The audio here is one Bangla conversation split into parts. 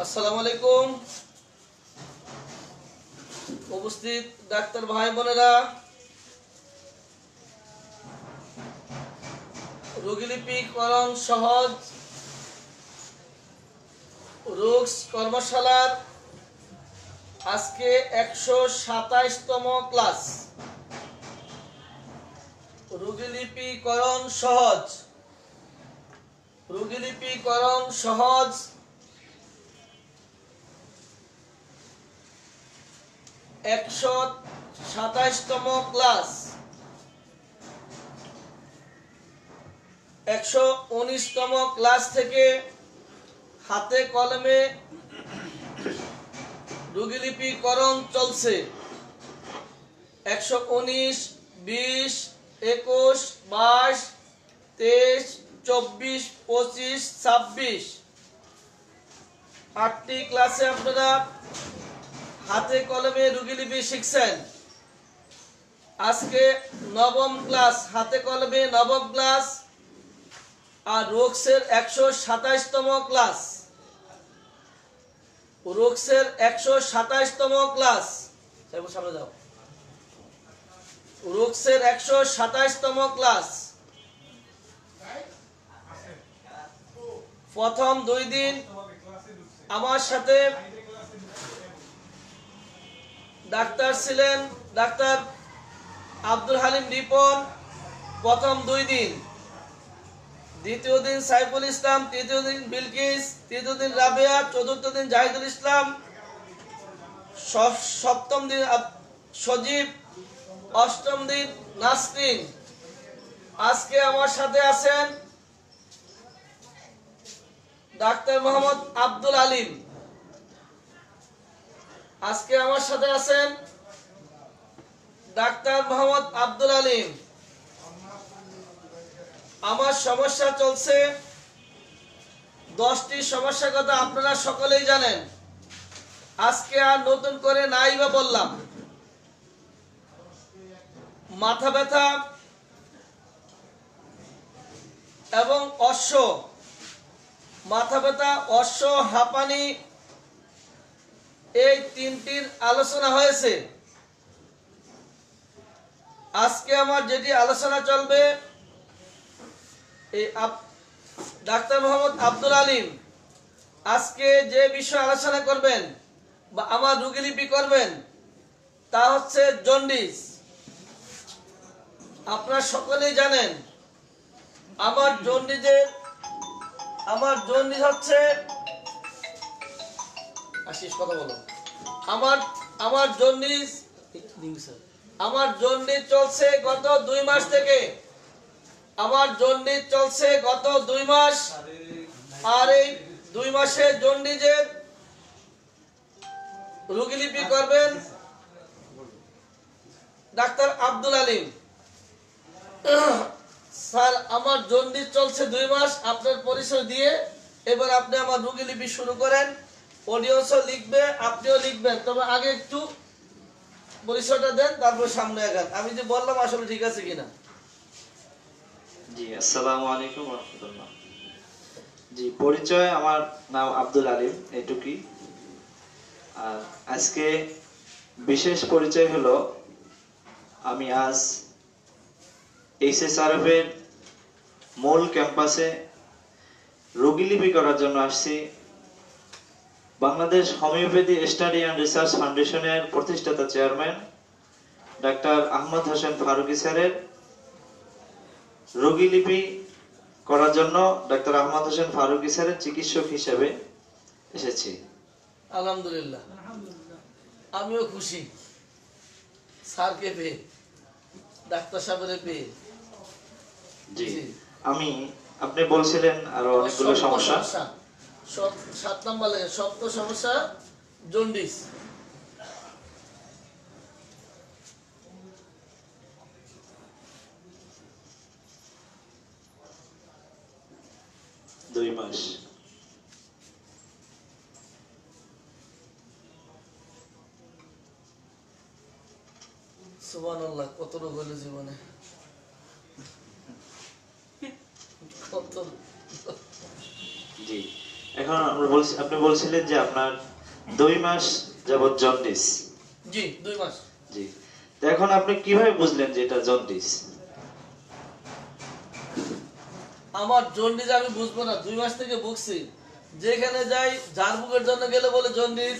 আসসালামু আলাইকুম উপস্থিত ডাক্তার ভাই বোনেরা, রোগীলিপিকরণ সহজ রোগস কর্মশালার আজকে 127তম ক্লাস। রোগীলিপিকরণ সহজ 127তম ক্লাস। 119তম ক্লাস থেকে হাতে কলমে রোগীলিপিকরণ চলছে। 119, 20, 21, 22, 23, 24, 25, 26 8টি ক্লাসে আপনারা হাতে কলমে রোগীলিপি শিখছেন। আজকে নবম ক্লাস, হাতে কলমে নবম ক্লাস আর রোগসের 127তম ক্লাস। রোগসের 127তম ক্লাস। সামনে যাও। রোগসের 127তম ক্লাস। প্রথম 2 দিন আমার সাথে ডাক্তার ছিলেন ডাক্তার আব্দুল হালিম রিপন, প্রথম 2 দিন। দ্বিতীয় দিন সাইফুল ইসলাম, তৃতীয় দিন বিলকিস, তৃতীয় দিন রাবেয়া, চতুর্থ দিন জাহিদুল ইসলাম, সপ্তম দিন সজীব, অষ্টম দিন নাসরিন। আজকে আমার সাথে আছেন ডাক্তার মোহাম্মদ আব্দুল আলিম। আজকে আমার সাথে আছেন ডাক্তার মোহাম্মদ আব্দুল আলিম। আমার সমস্যা চলছে 10টি সমস্যার কথা আপনারা সকলেই জানেন। আজকে আর নতুন করে নাই বা বললাম। মাথা ব্যথা এবং অশ্ব, মাথা ব্যথা, অশ্ব, হাঁপানি, এই 3টির আলোচনা হয়েছে। আজকে আমার যেটি আলোচনা চলবে, এই ডাক্তার মোহাম্মদ আব্দুল আলিম আজকে যে বিষয় আলোচনা করবেন বা আমার রোগীলিপি করবেন তা হচ্ছে জন্ডিস। আপনারা সকলেই জানেন আমার জন্ডিস হচ্ছে, আশিস কথা বলো। আমার জন্ডিস চলছে গত 2 মাস থেকে। আমার জন্ডিস চলছে গত 2 মাস। আর এই 2 মাসে জন্ডিসের রোগীলিপি করবেন ডাক্তার আব্দুল আলিম। স্যার, আমার জন্ডিস চলছে 2 মাস, আপনার পরিচয় দিয়ে এবার আপনি আমার রোগীলিপি শুরু করেন। অডিয়েন্সও লিখবে, আপনিও লিখবেন, তবে আগে একটু পরিচয়টা দেন, তারপর সামনে আগান। আমি যে বললাম আসলে ঠিক আছে কিনা। জি, আসসালামু আলাইকুম ওয়া রাহমাতুল্লাহ। জি, পরিচয়, আমার নাম আব্দুল আলিম, এটুকুই। আর আজকে বিশেষ পরিচয় হলো, আমি আজ এইচএসআরএফ এর মূল ক্যাম্পাসে রোগীলিপি করার জন্য আসছি। Bangladesh homeopathy study and research ফাউন্ডেশনের প্রতিষ্ঠাতা চেয়ারম্যান ডাক্তার আহমদ হোসেন ফারুকী স্যারের রোগীলিপি করার জন্য ডাক্তার আহমদ হোসেন ফারুকী স্যারের চিকিৎসক হিসেবে এসেছি। আলহামদুলিল্লাহ, আমিও খুশি স্যারকে পেয়ে, ডাক্তার সাহেবের পেয়ে। জি, আপনি বলছিলেন আরো অনেকগুলো সমস্যা। 7 নম্বর লাগে, সপ্তম সমস্যা জন্ডিস। দুই মাস। সুবহানাল্লাহ, কত রোগ হলো জীবনে, কত। জি, এখন আপনি বলছিলেন যে আপনার 2 মাস যাবত জন্ডিস। জি 2 মাস। জি, তো এখন আপনি কিভাবে বুঝলেন যে এটা জন্ডিস? আমার জন্ডিস আমি বুঝবো না, 2 মাস থেকে ভুগছি। যেখানে যাই ঝাড়ফুঁকের জন্য গেলে বলে জন্ডিস,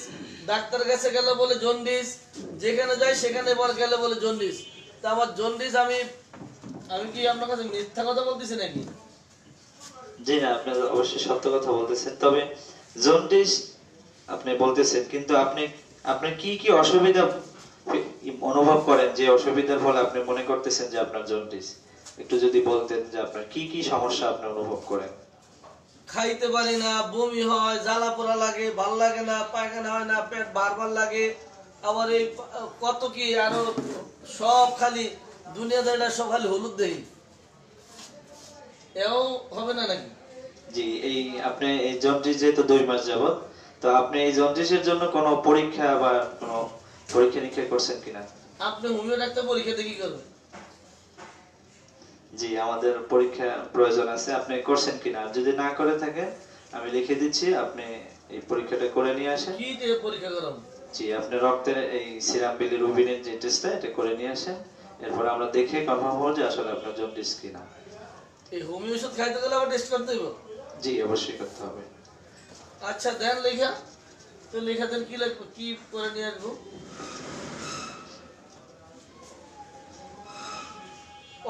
ডাক্তার কাছে গেলে বলে জন্ডিস, যেখানে যাই সেখানে গেলে বলে জন্ডিস। তা আমার জন্ডিস আমি কি আপনার কাছে মিথ্যা কথা বলতেছি নাকি? জি না, আপনি অবশ্যই সত্য কথা বলতেছেন। তবে জন্ডিস আপনি বলতেছেন, কিন্তু আপনি কি কি অসুবিধা অনুভব করেন, যে অসুবিধার ফলে আপনি মনে করতেছেন যে আপনার জন্ডিস? একটু যদি বলতেন যে আপনার কি কি সমস্যা আপনি অনুভব করেন। খাইতে পারি না, বমি হয়, জ্বালা পোড়া লাগে, ভাল লাগে না, পায়খানা হয় না, পেট বারবার লাগে। আবার এই কত কি আরো সব খালি দুনিয়াদারিটা সব খালি হলুদ দেই, এও হবে না নাকি? জি, এই আপনি এই জন্ডিস যেহেতু 2 মাস যাবত, তো আপনি এই জন্ডিসের জন্য কোনো পরীক্ষা বা কোনো পরীক্ষা নিরীক্ষা করছেন কিনা? আপনি হোমিও ডাক্তার পরীক্ষাতে কি করবেন? জি, আমাদের পরীক্ষা প্রয়োজন আছে, আপনি করছেন কিনা? যদি না করে থাকেন আমি লিখে দিচ্ছি, আপনি এই পরীক্ষাটা করে নিয়ে আসেন। কি দিয়ে পরীক্ষা করাবো? জি, আপনি রক্তের এই সিরাম বিলিরুবিনের যে টেস্টটা, এটা করে নিয়ে আসেন। এরপর আমরা দেখে কনফার্ম হবো যে আসলে আপনার জন্ডিস কিনা। এই হোমিও ওষুধ খাইতে গেলে আবার টেস্ট করতে হইব? জি, অবশ্যই করতে হবে। আচ্ছা দেন লেখা, তো লেখা দেন, কি লিখবো, কি করে নিয়ে আসবো?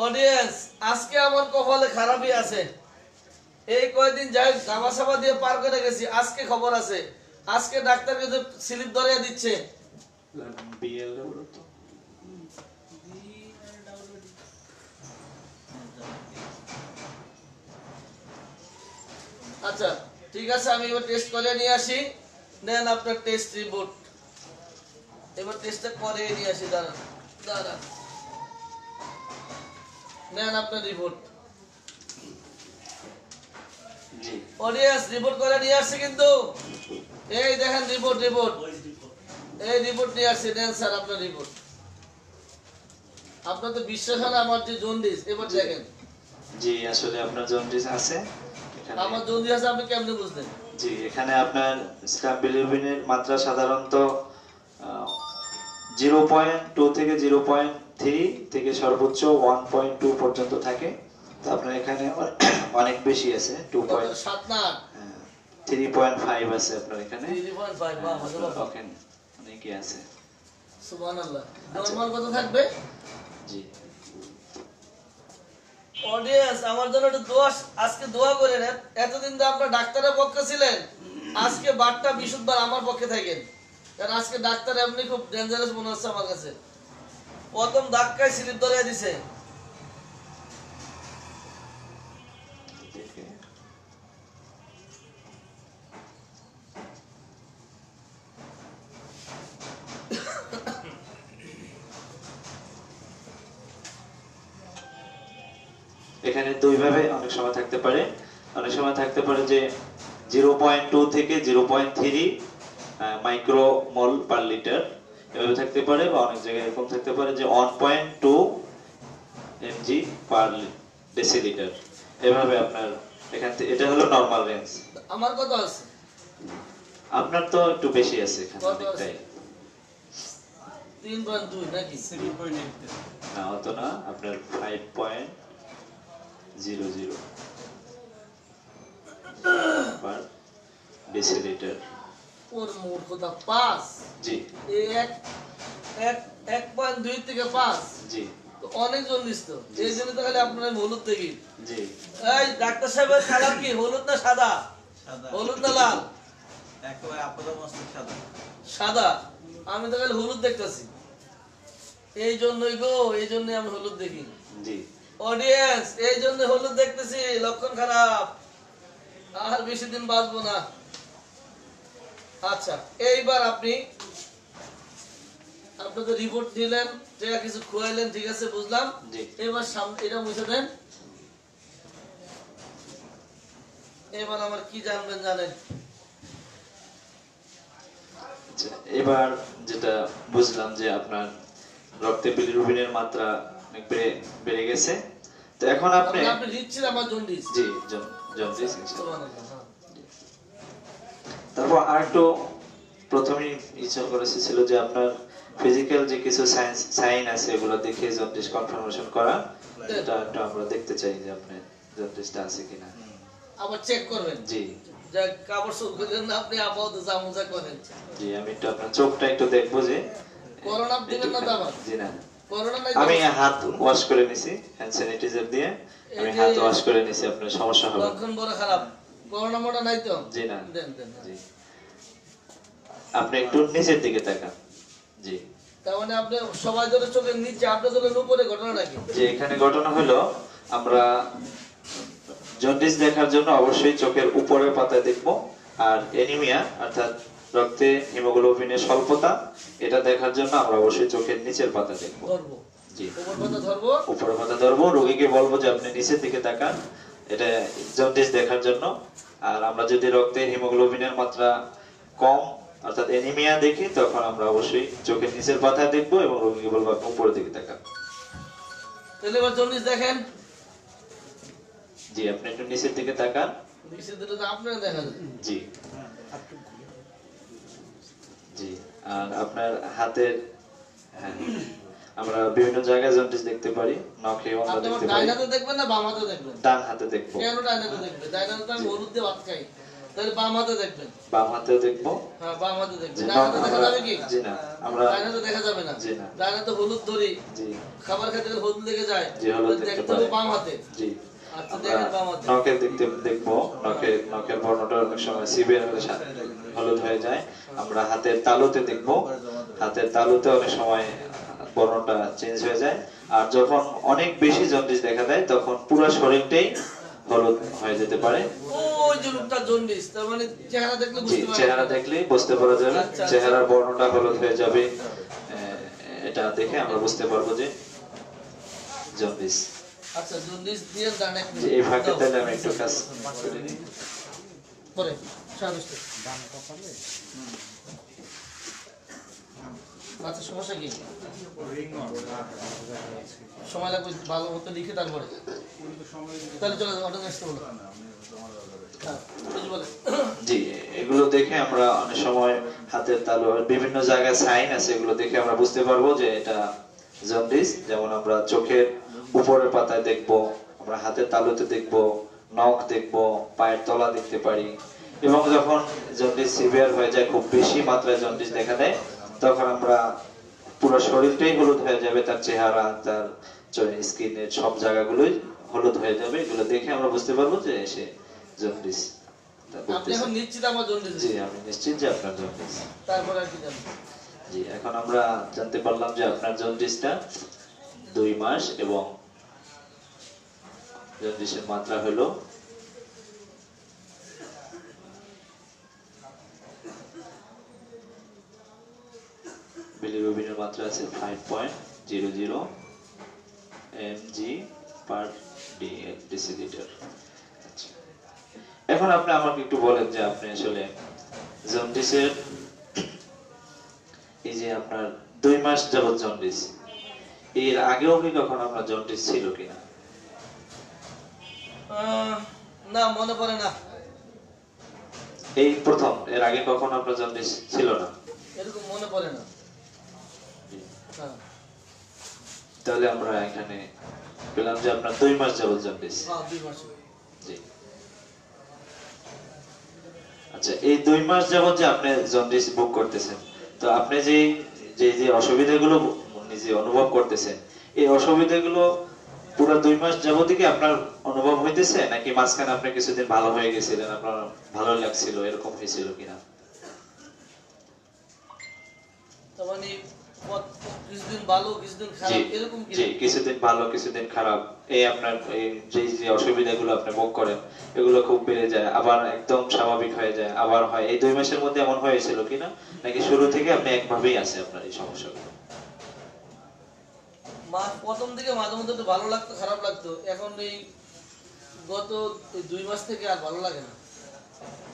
অডিয়েন্স, আজকে আমার কপালে খারাপই আছে। এই কয়দিন যাই জামা সামা দিয়ে পার করে গেছি, আজকে খবর আছে। আজকে ডাক্তারকে যে স্লিপ ধরিয়ে দিচ্ছে। আচ্ছা ঠিক আছে, আমি এবার টেস্ট করে নিয়ে আসি। নেন আপনার টেস্ট রিপোর্ট, এবার টেস্টটা করে নিয়ে আসি। দাঁড়ান দাঁড়ান, নেন আপনার রিপোর্ট। জি, অডিয়েন্স, রিপোর্ট করে নিয়ে আসছি কিন্তু। এই দেখেন রিপোর্ট, এই রিপোর্ট নিয়ে আসছি। নেন স্যার আপনার রিপোর্ট। আপনার তো বিশ্বাস হয় না আমার যে জন্ডিস, এবার দেখেন। জি, আসলে আপনার জন্ডিস আছে এখানে। আমার জন্ডিস আছে আপনি কেমনে বুঝলেন? জি, এখানে আপনার সিরাম বিলিরুবিনের মাত্রা সাধারণত 0.2 থেকে 0.3 থেকে সর্বোচ্চ 1.2 পর্যন্ত থাকে। তো আপনার এখানে অনেক বেশি আছে, 7 না 3.5 আছে আপনার এখানে। 3.5, বাহ মাশাআল্লাহ। ওকে, অনেকই আছে। সুবহানাল্লাহ। নরমাল কত থাকবে? জি, অডিয়েন্স, আমার জন্য একটু দোয়া, আজকে দোয়া করেন। এতদিন তো আপনারা ডাক্তারের পক্ষে ছিলেন, আজকে বারটা বিশুদ্ধবার আমার পক্ষে থাকেন। কারণ আজকে ডাক্তার এমনি খুব ডেঞ্জারাস মনে হচ্ছে আমার কাছে। প্রথম ধাক্কায় স্লিপ ধরে দিছে। দেখে। এখানে 2 ভাবে অনেক সময় থাকতে পারে। অনেক সময় থাকতে পারে যে 0.2 থেকে 0.3 মাইক্রোমোল পার লিটার, এভাবে থাকতে পারে। বা অনেক জায়গায় এরকম থাকতে পারে যে 1.2 এমজি পার ডেসিলিটার। এভাবে আপনার এখান থেকে, এটা হলো নরমাল রেঞ্জ। আমার কত আছে? আপনার তো একটু বেশি আছে এখানে, কত অনেকটাই। আছে? 3.2 নাকি? না, অত না, আপনার 5.00 পার ডেসিলিটার। ওর মূর্খতা 5। জি, এই 1.2 থেকে 5 জি, তো অনেক জন্ডিস তো। এই জন্য তো খালি আপনার আমি হলুদ দেখি। জি। এই ডাক্তার সাহেবের কালার কি, হলুদ না সাদা? হলুদ না লাল? একেবারে আপাতমস্তক সাদা। সাদা। আমি তো খালি হলুদ দেখতেছি। এই জন্যই গো, এই জন্যই আমি হলুদ দেখি। জি, অডিয়েন্স, এই জন্য হলুদ দেখতেছি, লক্ষণ খারাপ। আর বেশি দিন বাঁচবো না। আচ্ছা, এইবার আপনি আপনাদের রিপোর্ট দিলেন, যা কিছু খুয়াইলেন, ঠিক আছে বুঝলাম। জি। এবার সামনে এটা মুছে দেন। এবার আমার কি জানবেন জানেন? আচ্ছা, এবার যেটা বুঝলাম যে আপনার রক্তে বিলিরুবিনের মাত্রা অনেক বেড়ে গেছে। তো এখন আপনি আপনি দিচ্ছেন আমার জন্ডিস। জি, জন্ডিস। সুবহানাল্লাহ, হ্যাঁ। তারপর আরেকটু প্রথমেই ইচ্ছা করেছে ছিল যে আপনার ফিজিক্যাল যে কিছু সাইন আছে এগুলো দেখে জন্ডিস কনফার্মেশন করা, এটা একটু আমরা দেখতে চাই যে আপনার জন্ডিসটা আছে কিনা। আবার চেক করবেন জি যে কাপড় চোপড় করলেন না আপনি আপাতত জামুজা করেন। জি, আমি একটু আপনার চোখটা একটু দেখবো যে করোনা দিবেন না তো আবার? জি না, করোনা নাই আমি হাত ওয়াশ করে নিছি হ্যান্ড স্যানিটাইজার দিয়ে, আমি হাত ওয়াশ করে নিছি, আপনার সমস্যা হবে না। লক্ষণ বড় খারাপ, করোনা মোটা নাই তো? জি না। দেন দেন। জি, আপনি একটু নিচের দিকে তাকান। জি, তার মানে আপনি সবাই ধরে চোখের নিচে, আপনি ধরে উপরে, ঘটনা নাকি? যে এখানে ঘটনা হলো আমরা জন্ডিস দেখার জন্য অবশ্যই চোখের উপরের পাতায় দেখব, আর অ্যানিমিয়া অর্থাৎ রক্তে হিমোগ্লোবিনের স্বল্পতা এটা দেখার জন্য আমরা অবশ্যই চোখের নিচের পাতা দেখব। ধরবো, জি, উপর পাতা ধরবো, উপরের পাতা ধরবো, রোগীকে বলবো যে আপনি নিচের দিকে তাকান, এটা জন্ডিস দেখার জন্য। আর আমরা যদি রক্তে হিমোগ্লোবিনের মাত্রা কম অর্থাৎ অ্যানিমিয়া দেখি তখন আমরা অবশ্যই চোখের নিচের পাতায় দেখবো এবং রোগীকে বলবো আপনি উপরের দিকে তাকান। তাহলে এবার জন্ডিস দেখেন। জি, আপনি একটু নিচের দিকে তাকান। নিচে দিলে তো আপনারা দেখা যায়। জি জি, আর আপনার হাতের, হ্যাঁ, আমরা বিভিন্ন জায়গায় জন্ডিস দেখতে পারি, নখে আমরা আপনি আমার দেখতে ডাইন পারি। হাতে দেখবেন না বাম হাতে দেখবেন? ডান হাতে দেখবো। কেন ডাইন হাতে দেখবেন? ডাইন হাতে তো আমি হলুদ দিয়ে ভাত খাই, তাহলে বাম হাতে দেখবেন। বাম হাতেও দেখবো। হ্যাঁ, বাম হাতে দেখবেন। জি, ডাইন হাতে দেখা যাবে কি? জি না, আমরা ডাইন হাতে দেখা যাবে না। জি না। ডাইন হাতে হলুদ ধরি, জি খাবার খেতে গেলে হলুদ লেগে যায়, জি, হলুদ তাহলে দেখতে দেখতে হবে পারি। বাম হাতে। জি, আচ্ছা, আমরা দেখেন বাম হাতে। নখের দেখবো, নখের বর্ণটা অনেক সময় সিভিয়ার হলে হলুদ হয়ে যায়। আমরা হাতের তালুতে দেখবো, হাতের তালুতে অনেক সময় বর্ণটা চেঞ্জ হয়ে যায়। আর যখন অনেক বেশি জন্ডিস দেখা দেয় তখন পুরো শরীরটাই হলুদ হয়ে যেতে পারে। ওই যে লোকটা জন্ডিস, তার মানে চেহারা দেখলে জি, বুঝতে চেহারা পারবেন। দেখলেই বুঝতে পারা যাবে, আচ্ছা, আচ্ছা। চেহারার বর্ণটা হলুদ হয়ে যাবে, এটা দেখে আমরা বুঝতে পারবো যে জন্ডিস। আচ্ছা, জন্ডিস দিয়ে ডান এক যে এই ফাঁকে তাহলে আমি একটু কাজ করে নিই। পরে স্বাদিষ্ট। আচ্ছা, সমস্যা কি? সময় লাগবে, ভালো মতো লিখে তারপরে। তাহলে চলে যাবে, অটো আসতে বলো। হ্যাঁ, বুঝি বলে। জি, এগুলো দেখে আমরা অনেক সময় হাতের তালু আর বিভিন্ন জায়গায় সাইন আছে, এগুলো দেখে আমরা বুঝতে পারবো যে এটা জন্ডিস। যেমন আমরা চোখের উপরের পাতায় দেখবো, আমরা হাতের তালুতে দেখবো, নখ দেখবো, পায়ের তলা দেখতে পারি। এবং যখন জন্ডিস সিভিয়ার হয়ে যায়, খুব বেশি মাত্রায় জন্ডিস দেখা দেয়, তখন আমরা পুরো শরীরটাই হলুদ হয়ে যাবে, তার চেহারা, তার স্কিনের সব জায়গাগুলোই হলুদ হয়ে যাবে। এগুলো দেখে আমরা বুঝতে পারবো যে সে জন্ডিস। আপনি এখন নিশ্চিত আমার জন্ডিস? জি, আমি নিশ্চিত যে আপনার জন্ডিস। তারপরে আর কি জানবো? জি, এখন আমরা জানতে পারলাম যে আপনার জন্ডিসটা 2 মাস এবং জন্ডিসের মাত্রা হলো বিলিরুবিনের মাত্রা আছে 5.00 mg per deciliter। আচ্ছা, এখন আপনি আমাকে একটু বলেন যে আপনি আসলে জন্ডিসের এই যে আপনার 2 মাস যাবত জন্ডিস, এর আগেও কি কখনো আপনার জন্ডিস ছিল কিনা? না, মনে পড়ে না। এই প্রথম, এর আগে কখনো আপনার জন্ডিস ছিল না? এরকম মনে পড়ে না। জি। হ্যাঁ, তাহলে আমরা এখানে পেলাম যে আপনার 2 মাস যাবত জন্ডিস। 2 মাস। জি। আচ্ছা, এই 2 মাস যাবত যে আপনি জন্ডিস ভোগ করতেছেন, তো আপনি যে যে যে অসুবিধাগুলো নিজে অনুভব করতেছেন, এই অসুবিধাগুলো পুরো 2 মাস যাবতই কি আপনার অনুভব হইতেছে, নাকি মাঝখানে আপনি কিছুদিন ভালো হয়ে গেছিলেন, আপনার ভালো লাগছিল, এরকম হয়েছিল কিনা? তার মানে কিছুদিন ভালো, কিছুদিন জি, খারাপ, এরকম কি? জি, কিছুদিন ভালো কিছুদিন খারাপ, এই আপনার এই যে যে অসুবিধাগুলো আপনি ভোগ করেন এগুলো খুব বেড়ে যায়, আবার একদম স্বাভাবিক হয়ে যায়, আবার হয়। এই 2 মাসের মধ্যে এমন হয়েছিল কিনা, নাকি শুরু থেকে আপনি একভাবেই আছে আপনার এই সমস্যাগুলো? প্রথম দিকে মাঝে মধ্যে একটু ভালো লাগতো, খারাপ লাগতো। এখন এই গত 2 মাস থেকে আর ভালো লাগে না।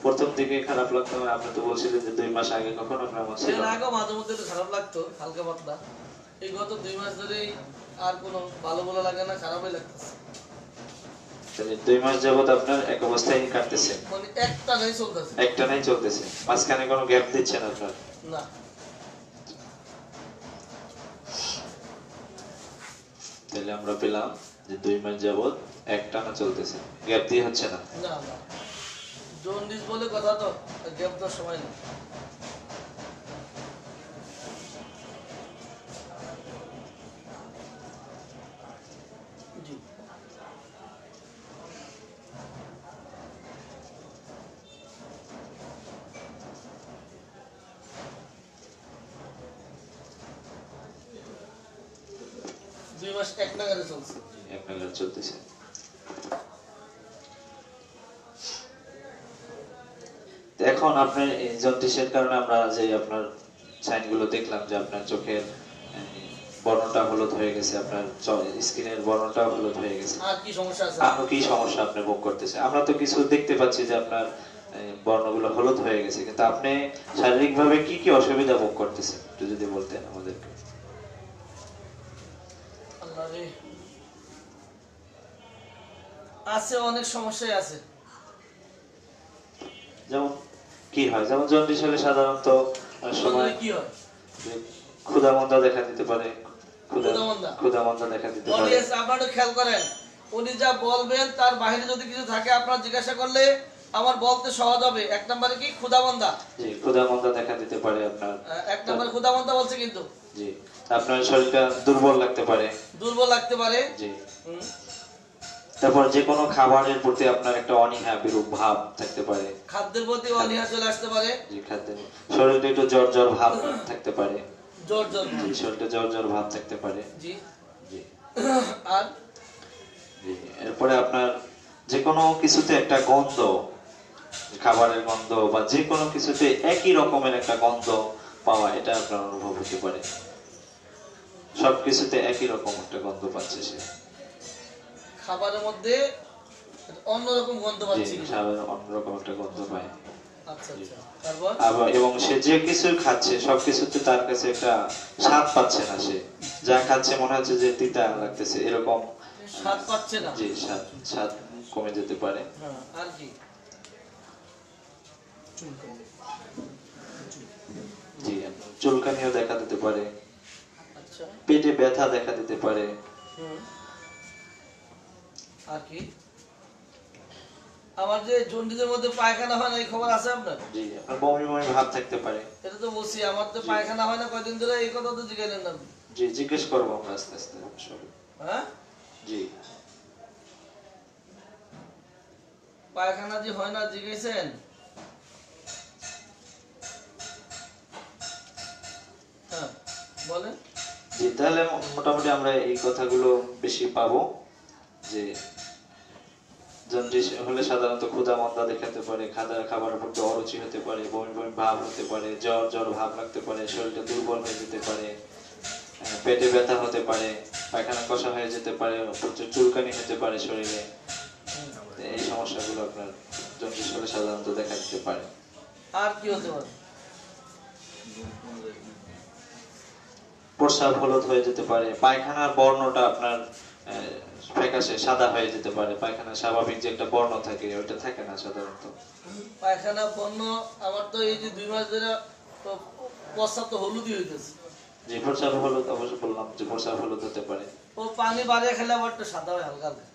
প্রথম দিকে খারাপ লাগতো, আপনি তো বলছিলেন যে 2 মাস আগে কখনো আপনার এমন ছিল এর না। আগেও মাঝে মধ্যে একটু খারাপ লাগতো, হালকা পাতলা। এই গত 2 মাস ধরেই আর কোনো ভালো লাগে না, খারাপই লাগতেছে। তাহলে 2 মাস যাবত আপনার এক অবস্থায় কাটতেছে, মানে একটা নাই চলতেছে একটানাই চলতেছে, মাঝখানে কোনো গ্যাপ দিচ্ছেন আপনার? না। তাহলে আমরা পেলাম যে 2 মাস যাবত একটানা চলতেছে, গ্যাপ দিয়ে হচ্ছে না। না না, জন্ডিস বলে কথা তো, গ্যাপ দেওয়ার সময় না। জি। 2 মাস এক নাগারে চলছে। এক নাগাদ চলতেছে। তো এখন আপনার এই জন্ডিসের কারণে আমরা যে আপনার সাইনগুলো দেখলাম যে আপনার চোখের বর্ণটা হলুদ হয়ে গেছে, আপনার স্কিনের বর্ণটা হলুদ হয়ে গেছে, আর কি সমস্যা আছে? আরো কি সমস্যা আপনি ভোগ করতেছে? আমরা তো কিছু দেখতে পাচ্ছি যে আপনার বর্ণগুলো হলুদ হয়ে গেছে, কিন্তু আপনি শারীরিকভাবে কি কি অসুবিধা ভোগ করতেছেন একটু যদি বলতেন আমাদেরকে। আল্লাহ রে, আছে অনেক সমস্যাই আছে। যেমন কি হয়? যেমন জন্ডিস হলে সাধারণত অনেক সময় কি হয়? ক্ষুধামন্দা দেখা দিতে পারে, ক্ষুধামন্দা? ক্ষুধামন্দা দেখা দিতে পারে। অডিয়েন্স আপনারা খেয়াল করেন, উনি যা বলবেন তার বাইরে যদি কিছু থাকে আপনারা জিজ্ঞাসা করলে আমার বলতে সহজ হবে। 1 নম্বরে কি ক্ষুধামন্দা? জি, ক্ষুধামন্দা দেখা দিতে পারে আপনার। 1 নম্বরে ক্ষুধামন্দা বলছে কিন্তু। জি, আপনার শরীরটা দুর্বল লাগতে পারে। দুর্বল লাগতে পারে। জি। হুম। তারপর যে কোনো খাবারের প্রতি আপনার একটা অনীহা বিরূপ ভাব থাকতে পারে। খাদ্যের প্রতি অনীহা চলে আসতে পারে। জি, খাদ্যের শরীরটা একটু জ্বর জ্বর ভাব থাকতে পারে। জ্বর জ্বর। জি, শরীরটা জ্বর জ্বর ভাব থাকতে পারে। জি। জি। আর জি, এরপরে আপনার যে কোনো কিছুতে একটা গন্ধ, খাবারের গন্ধ বা যে কোনো কিছুতে একই রকমের একটা গন্ধ পাওয়া, এটা আপনার অনুভব হতে পারে। সবকিছুতে একই রকম একটা গন্ধ পাচ্ছে সে। খাবারের মধ্যে অন্যরকম গন্ধ পাচ্ছি। জি, খাবারের অন্যরকম একটা গন্ধ পায়। আচ্ছা আচ্ছা। তারপর আবার এবং সে যে কিছু খাচ্ছে সবকিছুতে তার কাছে একটা স্বাদ পাচ্ছে না, সে যা খাচ্ছে মনে হচ্ছে যে তিতা লাগতেছে, এরকম স্বাদ পাচ্ছে না। জি, স্বাদ স্বাদ কমে যেতে পারে। হ্যাঁ, আর কি? জি, চুলকানিও দেখা দিতে পারে, আচ্ছা। পেটে ব্যথা দেখা দিতে পারে। হুম। আর কি? আমার যে জন্ডিসের মধ্যে পায়খানা হয় না, এই খবর আছে আপনার? জি, আপনার বমি বমি ভাব থাকতে পারে। এটা তো বলছি, আমার তো পায়খানা হয় না কয়দিন ধরে, এই কথা তো জিজ্ঞাসা না। জি, জিজ্ঞেস করবো আমরা আস্তে আস্তে সব। হ্যাঁ, জি, পায়খানা যে হয় না জিজ্ঞেসেন? হ্যাঁ, বলেন। জি, তাহলে মোটামুটি আমরা এই কথাগুলো বেশি পাবো যে জন্ডিস হলে সাধারণত ক্ষুধা-মন্দা দেখাতে পারে, খাবারের প্রতি অরুচি হতে পারে, বমি বমি ভাব হতে পারে, জ্বর জ্বর ভাব লাগতে পারে, শরীরটা দুর্বল হয়ে যেতে পারে, পেটে ব্যথা হতে পারে, পায়খানা কষা হয়ে যেতে পারে, প্রচুর চুলকানি হতে পারে শরীরে। তো এই সমস্যাগুলো আপনার জন্ডিস হলে সাধারণত দেখা দিতে পারে। আর কি হতে পারে? প্রস্রাব হলুদ হয়ে যেতে পারে, পায়খানার বর্ণটা আপনার ফ্যাকাশে সাদা হয়ে যেতে পারে, পায়খানার স্বাভাবিক যে একটা বর্ণ থাকে ওইটা থাকে না সাধারণত। পায়খানা বন্য, আমার তো এই যে 2 মাস ধরে প্রস্রাব তো হলুদই হইতেছে। যে প্রস্রাব হলুদ, অবশ্য বললাম যে প্রস্রাব হলুদ হতে পারে। ও পানি বাড়িয়ে খেলে আবার একটু সাদা হয় হালকা হালকা।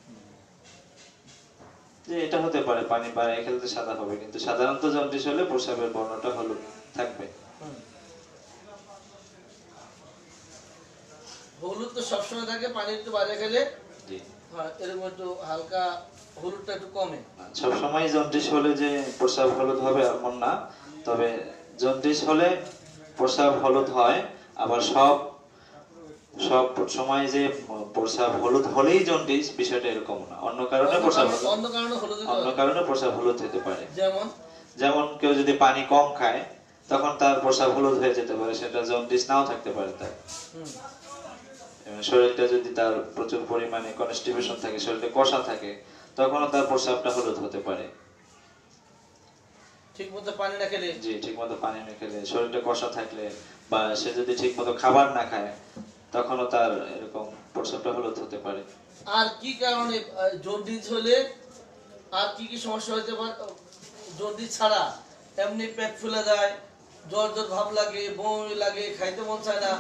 যে এটা হতে পারে, পানি বাড়িয়ে খেলে তো সাদা হবে, কিন্তু সাধারণত জন্ডিস হলে প্রস্রাবের বর্ণটা হলুদ থাকবে। হুম। হলুদ তো সবসময় থাকে, পানি একটু বাড়িয়ে খেলে জি, এরকম একটু হালকা হলুদটা একটু কমে। সবসময় জন্ডিস হলে যে প্রস্রাব হলুদ হবে এমন না, তবে জন্ডিস হলে প্রস্রাব হলুদ হয়, আবার সব সব সময় যে প্রস্রাব হলুদ হলেই জন্ডিস বিষয়টা এরকম না, অন্য কারণে প্রস্রাব হলুদ, অন্য কারণে হলুদ হতে অন্য পারে। কারণে প্রস্রাব হলুদ হতে পারে। যেমন যেমন কেউ যদি পানি কম খায় তখন তার প্রস্রাব হলুদ হয়ে যেতে পারে, সেটা জন্ডিস নাও থাকতে পারে তার। হুম। এবং শরীরটা যদি তার প্রচুর পরিমাণে কনস্টিপেশন থাকে, শরীরটা কষা থাকে, তখনও তার প্রস্রাবটা হলুদ হতে পারে। ঠিক মতো পানি না খেলে। জি, ঠিকমতো পানি না খেলে, শরীরটা কষা থাকলে, বা সে যদি ঠিকমতো খাবার না খায়, তখনও তার এরকম প্রস্রাবটা হলুদ হতে পারে। আর কি কারণে জন্ডিস হলে আর কি কি সমস্যা হতে পারে? জন্ডিস ছাড়া এমনি পেট ফুলে যায়, জ্বর জ্বর ভাব লাগে, বমি লাগে, খাইতে মন চায় না,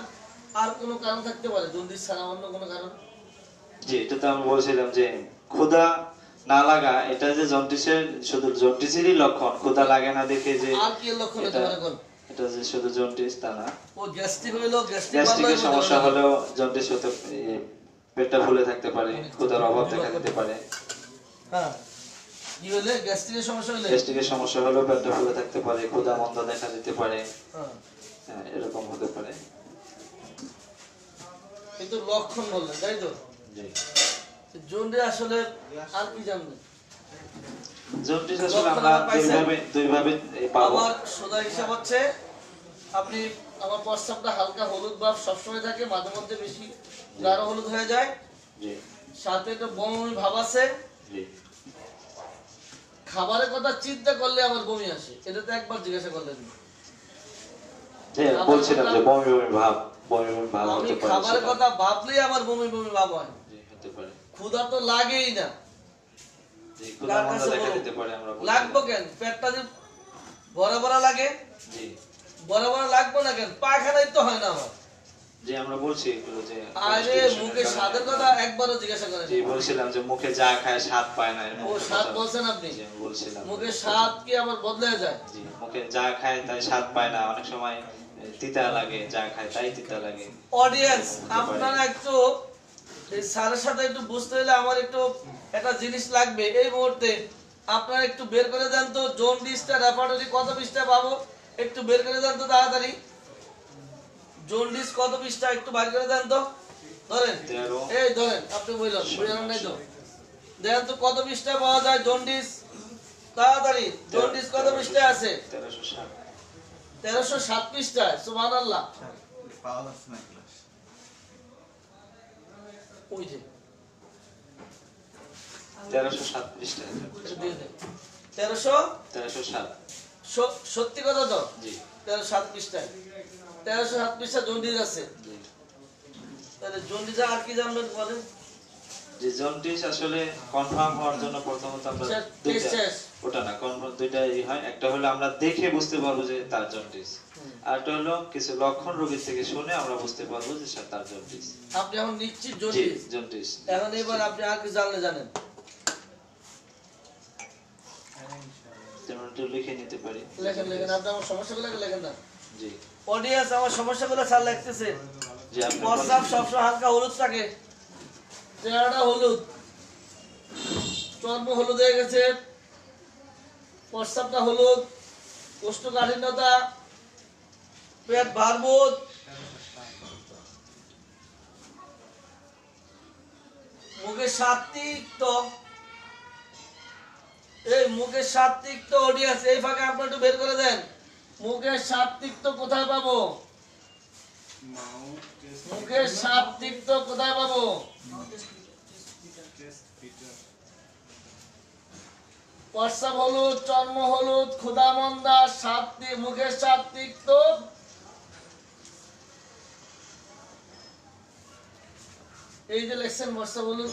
আর কোনো কারণ থাকতে পারে জন্ডিস ছাড়া অন্য কোনো কারণ? জি, এটা তো আমি বলছিলাম যে ক্ষুধা না লাগা, এটা যে জন্ডিসের শুধু জন্ডিসেরই লক্ষণ, ক্ষুধা লাগে না দেখে যে আর কি লক্ষণ হতে পারে কোন? এটা যে শুধু জন্ডিস তা না। ও গ্যাস্ট্রিক হইলো, গ্যাস্ট্রিকের সমস্যা হলেও জন্ডিস হতে, পেটটা ফুলে থাকতে পারে, ক্ষুধার অভাব দেখা দিতে পারে। হ্যাঁ, কি হলে গ্যাস্ট্রিকের সমস্যা হলে? গ্যাস্ট্রিকের সমস্যা হলেও পেটটা ফুলে থাকতে পারে, ক্ষুধা মন্দা দেখা দিতে পারে, হ্যাঁ, হ্যাঁ, এরকম হতে পারে। কিন্তু লক্ষণ বললেন তাই তো? জি, জন্ডিস আসলে আর কি জানবেন? জন্ডিস আসলে আমরা দুইভাবে পাবো। আমার সোজা হিসাব হচ্ছে, আপনি আমার প্রস্রাবটা হালকা হলুদ ভাব সবসময় থাকে, মাঝে মধ্যে বেশি গাঢ় হলুদ হয়ে যায়, জি, সাথে একটা বমি ভাব আছে, জি, খাবারের কথা চিন্তা করলে আমার বমি আসে, এটা তো একবার জিজ্ঞাসা করলেন। জি, বলছিলাম যে বমি বমি ভাব, বমি বমি ভাব আমি হতে পারে। খাবারের সেটা। কথা ভাবলেই আমার বমি বমি ভাব হয়। জি, হতে পারে। ক্ষুধা তো লাগেই না, জি, ক্ষুধা কার মন্দা কাছে দেখা বলবো? দিতে পারে, আমরা বলছিলাম। লাগবো কেন? পেটটা যে ভরা ভরা লাগে, জি, ভরা ভরা লাগবো না কেন? পায়খানাই তো হয় না আমার। জি, আমরা বলছি এগুলো যে আরে constipation-এর মুখে কারণে। স্বাদের কথা একবারও জিজ্ঞাসা করেন? জি, বলছিলাম যে মুখে যা খায় স্বাদ পায় না, এরকম ও একটা স্বাদ কথা। বলছেন আপনি? জি, আমি বলছিলাম। মুখের স্বাদ কি আমার বদলে যায়? জি, মুখে যা খায় তাই স্বাদ পায় না, অনেক সময় তিতা লাগে, যা খায় তাই তিতা লাগে। অডিয়েন্স, এরকম হতে পারে। আপনারা একটু এই স্যারের সাথে একটু বুঝতে হলে আমার একটু একটা জিনিস লাগবে এই মুহূর্তে। আপনারা একটু বের করে দেন তো জন্ডিসটা রেপার্টরি কত পৃষ্ঠা পাবো, একটু বের করে দেন তো তাড়াতাড়ি। জন্ডিস কত পৃষ্ঠা একটু বার করে দেন তো, ধরেন 13 এই ধরেন, আপনি বললেন বুঝলেন নাই তো, দেন তো কত পৃষ্ঠা পাওয়া যায় জন্ডিস, তাড়াতাড়ি। জন্ডিস কত পৃষ্ঠায় আছে? 1360 1307 পৃষ্ঠায়। সুবহানাল্লাহ। পাওয়া যাচ্ছে না ক্লাস। ওই যে 1307 পৃষ্ঠা। এটা দিয়ে দেন। 1300 1307 সত্যি কথা তো? জি, 1307 পৃষ্ঠায়, 1307 পৃষ্ঠা জন্ডিস আছে। জি। তাহলে জন্ডিসে আর কি জানবেন বলেন? যে জন্ডিস আসলে কনফার্ম হওয়ার জন্য প্রথমত আমরা শেষ, দুইটা, শেষ। ওটা না, কনফার্ম দুইটাই হয়। একটা হলো আমরা দেখে বুঝতে পারবো যে তার জন্ডিস, আর একটা হলো কিছু লক্ষণ রোগীর থেকে শুনে আমরা বুঝতে পারবো যে তার জন্ডিস। আপনি এখন নিশ্চিত জি, জন্ডিস? জন্ডিস। এখন এবার আপনি আর কি জানলে জানেন? যেমন একটু লিখে নিতে পারি। লেখেন লেখেন, আপনি আমার সমস্যাগুলো লেখেন না। জি, অডিয়েন্স, আমার সমস্যাগুলো স্যার লিখতেছে। জি, আপনি প্রস্রাব সবসময় হালকা হলুদ থাকে, চেহারাটা হলুদ, চর্ম হলুদ হয়ে গেছে, প্রস্রাবটা হলুদ, কোষ্ঠকাঠিন্যতা, পেট ভারবোধ, মুখের স্বাদ তিক্ত, এই মুখের স্বাদ তিক্ত। অডিয়েন্স, এই ফাঁকে আপনি একটু বের করে দেন, মুখের স্বাদ তিক্ত কোথায় পাবো? মুখের স্বাদ তিক্ত কোথায় পাবো? প্রস্রাব হলুদ, চর্ম হলুদ, ক্ষুধা মন্দা, মুখের স্বাদ তিক্ত। এই যে লেখছেন প্রস্রাব হলুদ,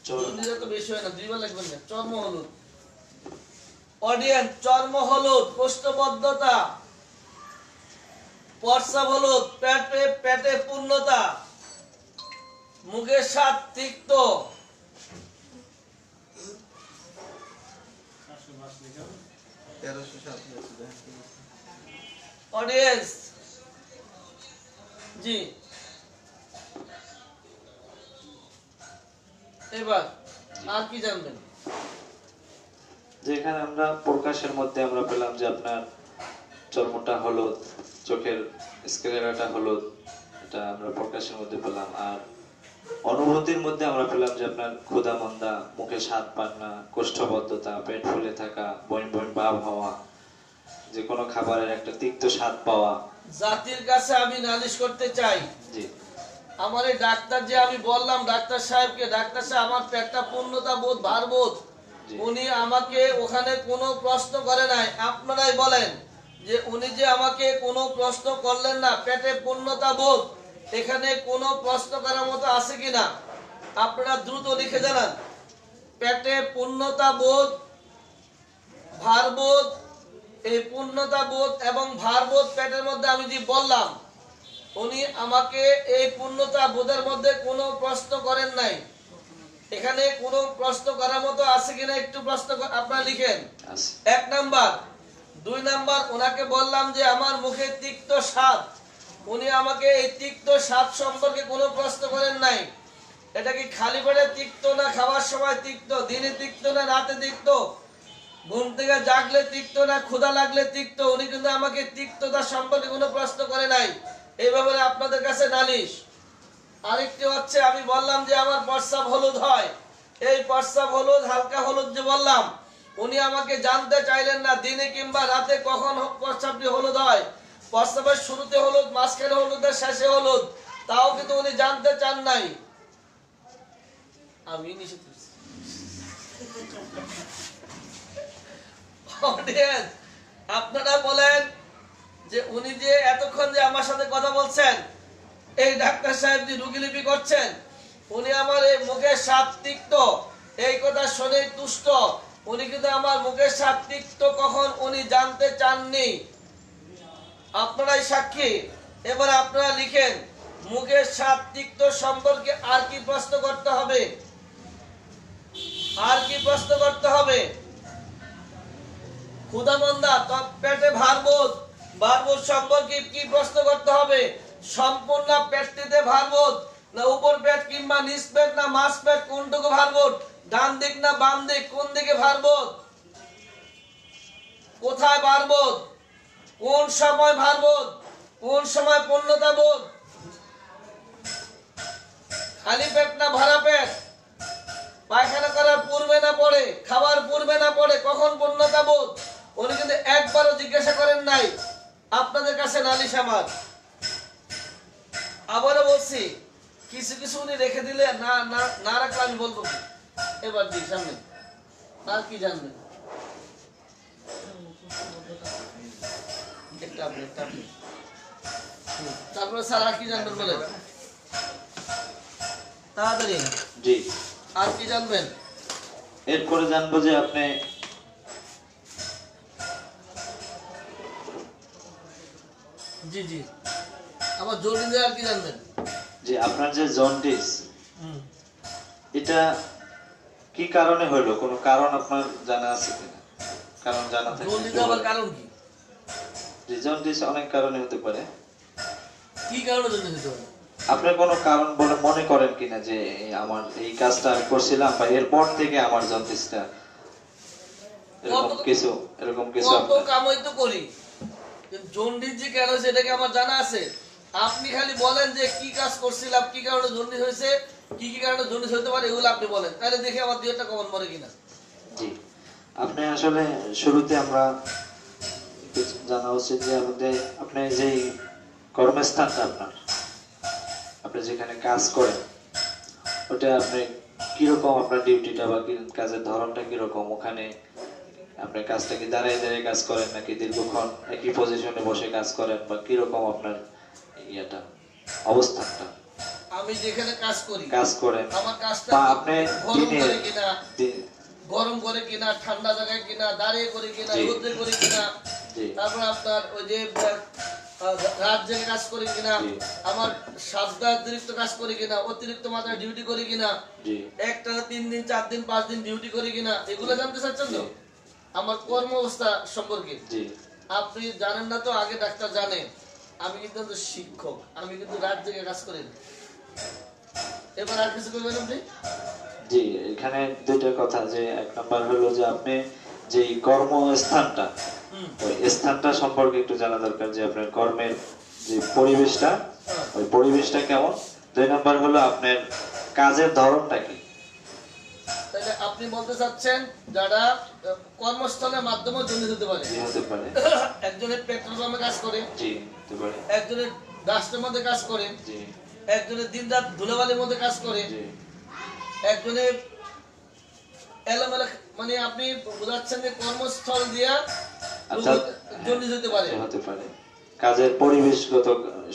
জন্ডিসে তো বেশি হয় না, দুইবার লিখবেন না। চর্ম হলুদ, অডিয়েন্স, চর্ম হলুদ, কোষ্ঠবদ্ধতা, প্রস্রাব হলুদ, পেটে পূর্ণতা, মুখের স্বাদ তিক্ত, অডিয়েন্স। জি, এবার আর কি জানবেন? যেখানে আমরা প্রকাশের মধ্যে আমরা পেলাম যে আপনার চর্মটা হলুদ, চোখের স্ক্লেরাটা হলুদ, এটা আমরা প্রকাশের মধ্যে পেলাম। আর অনুভূতির মধ্যে আমরা পেলাম যে আপনার ক্ষুধা মন্দা, মুখে স্বাদ পান না, কোষ্ঠবদ্ধতা, পেট ফুলে থাকা, বমি বমি ভাব হওয়া, যে কোনো খাবারের একটা তিক্ত স্বাদ পাওয়া। জাতির কাছে আমি নালিশ করতে চাই, জি, আমার এই ডাক্তার যে আমি বললাম ডাক্তার সাহেবকে, ডাক্তার সাহেব আমার পেটটা পূর্ণতা বোধ ভারবোধ, জি। উনি আমাকে ওখানে কোনো প্রশ্ন করে নাই। আপনারাই বলেন যে উনি যে আমাকে কোনো প্রশ্ন করলেন না, পেটে পূর্ণতা বোধ এখানে কোনো প্রশ্ন করার মতো আছে কিনা আপনারা দ্রুত লিখে জানান। পেটে পূর্ণতা বোধ, ভারবোধ, এই পূর্ণতা বোধ এবং ভারবোধ পেটের মধ্যে আমি যে বললাম, উনি আমাকে এই পূর্ণতা বোধের মধ্যে কোনো প্রশ্ন করেন নাই। এখানে কোনো প্রশ্ন করার মতো আছে কিনা একটু প্রশ্ন আপনারা লিখেন। আছে। 1 নাম্বার। 2 নাম্বার, ওনাকে বললাম যে আমার মুখে তিক্ত স্বাদ, উনি আমাকে এই তিক্ত স্বাদ সম্পর্কে কোনো প্রশ্ন করেন নাই। এটা কি খালি পেটে তিক্ত না খাওয়ার সময় তিক্ত, দিনে তিক্ত না রাতে তিক্ত, ঘুম থেকে জাগলে তিক্ত না ক্ষুধা লাগলে তিক্ত, উনি কিন্তু আমাকে তিক্ততা সম্পর্কে কোনো প্রশ্ন করে নাই। এই ব্যাপারে আপনাদের কাছে নালিশ। আরেকটি হচ্ছে, আমি বললাম যে আমার প্রস্রাব হলুদ হয়, এই প্রস্রাব হলুদ হালকা হলুদ যে বললাম, উনি আমাকে জানতে চাইলেন না দিনে কিংবা রাতে কখন প্রস্রাবটি হলুদ হয়। প্রস্রাবের শুরুতে হলুদ, মাঝখানে হলুদ, শেষে হলুদ, তাও কিন্তু উনি জানতে চান নাই। আমি নিষেধ করছি। Audience, আপনারা বলেন যে উনি যে এতক্ষণ যে আমার সাথে কথা বলছেন, এই ডাক্তার সাহেব যে রুগীলিপি করছেন, উনি আমার এই মুখের স্বাদ তিক্ত এই কথা শুনে তুষ্ট, উনি কিন্তু আমার মুখের স্বাদ তিক্ত কখন উনি জানতে চাননি। আপনারাই সাক্ষী। এবার আপনারা লিখেন, মুখের স্বাদ তিক্ত সম্পর্কে আর কি প্রশ্ন করতে হবে, আর কি প্রশ্ন করতে হবে? ক্ষুধামন্দা, পেটে ভারবোধ, ভারবোধ সম্পর্কে কি প্রশ্ন করতে হবে? সম্পূর্ণ পেটটিতে ভারবোধ না উপর পেট কিংবা নিচ পেট না মাঝ পেট, কোনটুকু ভারবোধ, ডান দিক না বাম দিক, কোন দিকে ভারবোধ, কোথায় ভারবোধ, কোন সময় ভারবোধ, কোন সময় পূর্ণতা বোধ, খালি পেট না ভরা পেট, পায়খানা করার পূর্বে না পরে, খাবার পূর্বে না পরে, কখন পূর্ণতা বোধ, উনি কিন্তু একবারও জিজ্ঞাসা করেন নাই। আপনাদের কাছে নালিশ আমার। আবারও বলছি, কিছু কিছু উনি রেখে দিলে না না না রাখলে আমি বলবো কি? এবার দিই সামনে, আর কি জানবেন? তারপরে স্যার আর কি জানবেন বলেন তাড়াতাড়ি। জি, আর কি জানবেন? এরপরে জানবো যে আপনি জি জি, আমার জরুরি দিয়ে আর কি জানবেন? যে আপনার যে জন্ডিস, এটা কি কারণে হলো? কোনো কারণ আপনার জানা আছে কিনা? কারণ জানা থাকে? জরুরি দিয়ে আবার কারণ কি? যে জন্ডিস অনেক কারণে হতে পারে। কি কারণে জন্য হতে পারে? আপনি কোনো কারণ বলে মনে করেন কিনা যে আমার এই কাজটা আমি করছিলাম বা এরপর থেকে আমার জন্ডিসটা এরকম কিছু কত কামই তো করি, কিন্তু জন্ডিস যে কেন সেটা কি আমার জানা আছে? আপনি খালি বলেন যে কি কাজ করছিলাম, কি কারণে জন্ডিস হয়েছে, কি কি কারণে জন্ডিস হতে পারে, এগুলো আপনি বলেন, তাহলে দেখে আমার দুই একটা কমন পড়ে কিনা। জি, আপনি আসলে শুরুতে আমরা জানা উচিত যে আমাদের আপনি যে কর্মস্থানটা আপনি যেখানে কাজ করেন, ওটা আপনি কিরকম, আপনার ডিউটিটা বা কাজের ধরনটা কিরকম, ওখানে আপনি কাজটা কি দাঁড়িয়ে দাঁড়িয়ে কাজ করেন নাকি দীর্ঘক্ষণ একই পজিশনে বসে কাজ করেন, বা কিরকম আপনার ইয়েটা অবস্থানটা? আমি যেখানে কাজ করেন আমার কাজটা বা আপনি গরম করে কিনা, দিনে গরম করে কিনা, ঠান্ডা জায়গায় কিনা, দাঁড়িয়ে করে কিনা, জি। রোদে করে কিনা, জি। তারপর আপনার ওই যে রাত জেগে কাজ করি কিনা, জি। আমার সাজদা অতিরিক্ত কাজ করি কিনা, অতিরিক্ত মাত্রায় ডিউটি করি কিনা, জি, একটা 3 দিন 4 দিন 5 দিন ডিউটি করি কিনা, এগুলো জানতে চাচ্ছেন তো? জি। আমার কর্ম অবস্থা সম্পর্কে জি, আপনি জানেন না তো, আগে ডাক্তার জানে, আমি কিন্তু শিক্ষক, আমি কিন্তু রাত জেগে কাজ করি না। এবার আর কিছু করবেন আপনি? জি, এখানে দুইটা কথা, যে এক নাম্বার হলো যে আপনি যে কর্মস্থানটা, ওই স্থানটা সম্পর্কে একটু জানা দরকার, যে আপনার কর্মের যে পরিবেশটা, ওই পরিবেশটা কেমন। 2 নাম্বার হলো আপনার কাজের ধরনটা কি। তাহলে আপনি বলতে চাচ্ছেন যারা কর্মস্থলের মাধ্যমে জন্ডিস হতে পারে, জি, হতে পারে। একজনের পেট্রোল পাম্পে কাজ করে, জি, হতে পারে। একজনের ডাস্টের মধ্যে কাজ করে, জি, একজনের দিনরাত ধুলাবালির মধ্যে কাজ করে, জি, একজনের এলোমেলো, মানে আপনি বোঝাচ্ছেন যে কর্মস্থল দিয়া আচ্ছা, জন্ডিস হতে পারে। হতে পারে। কাজের পরিবেশগত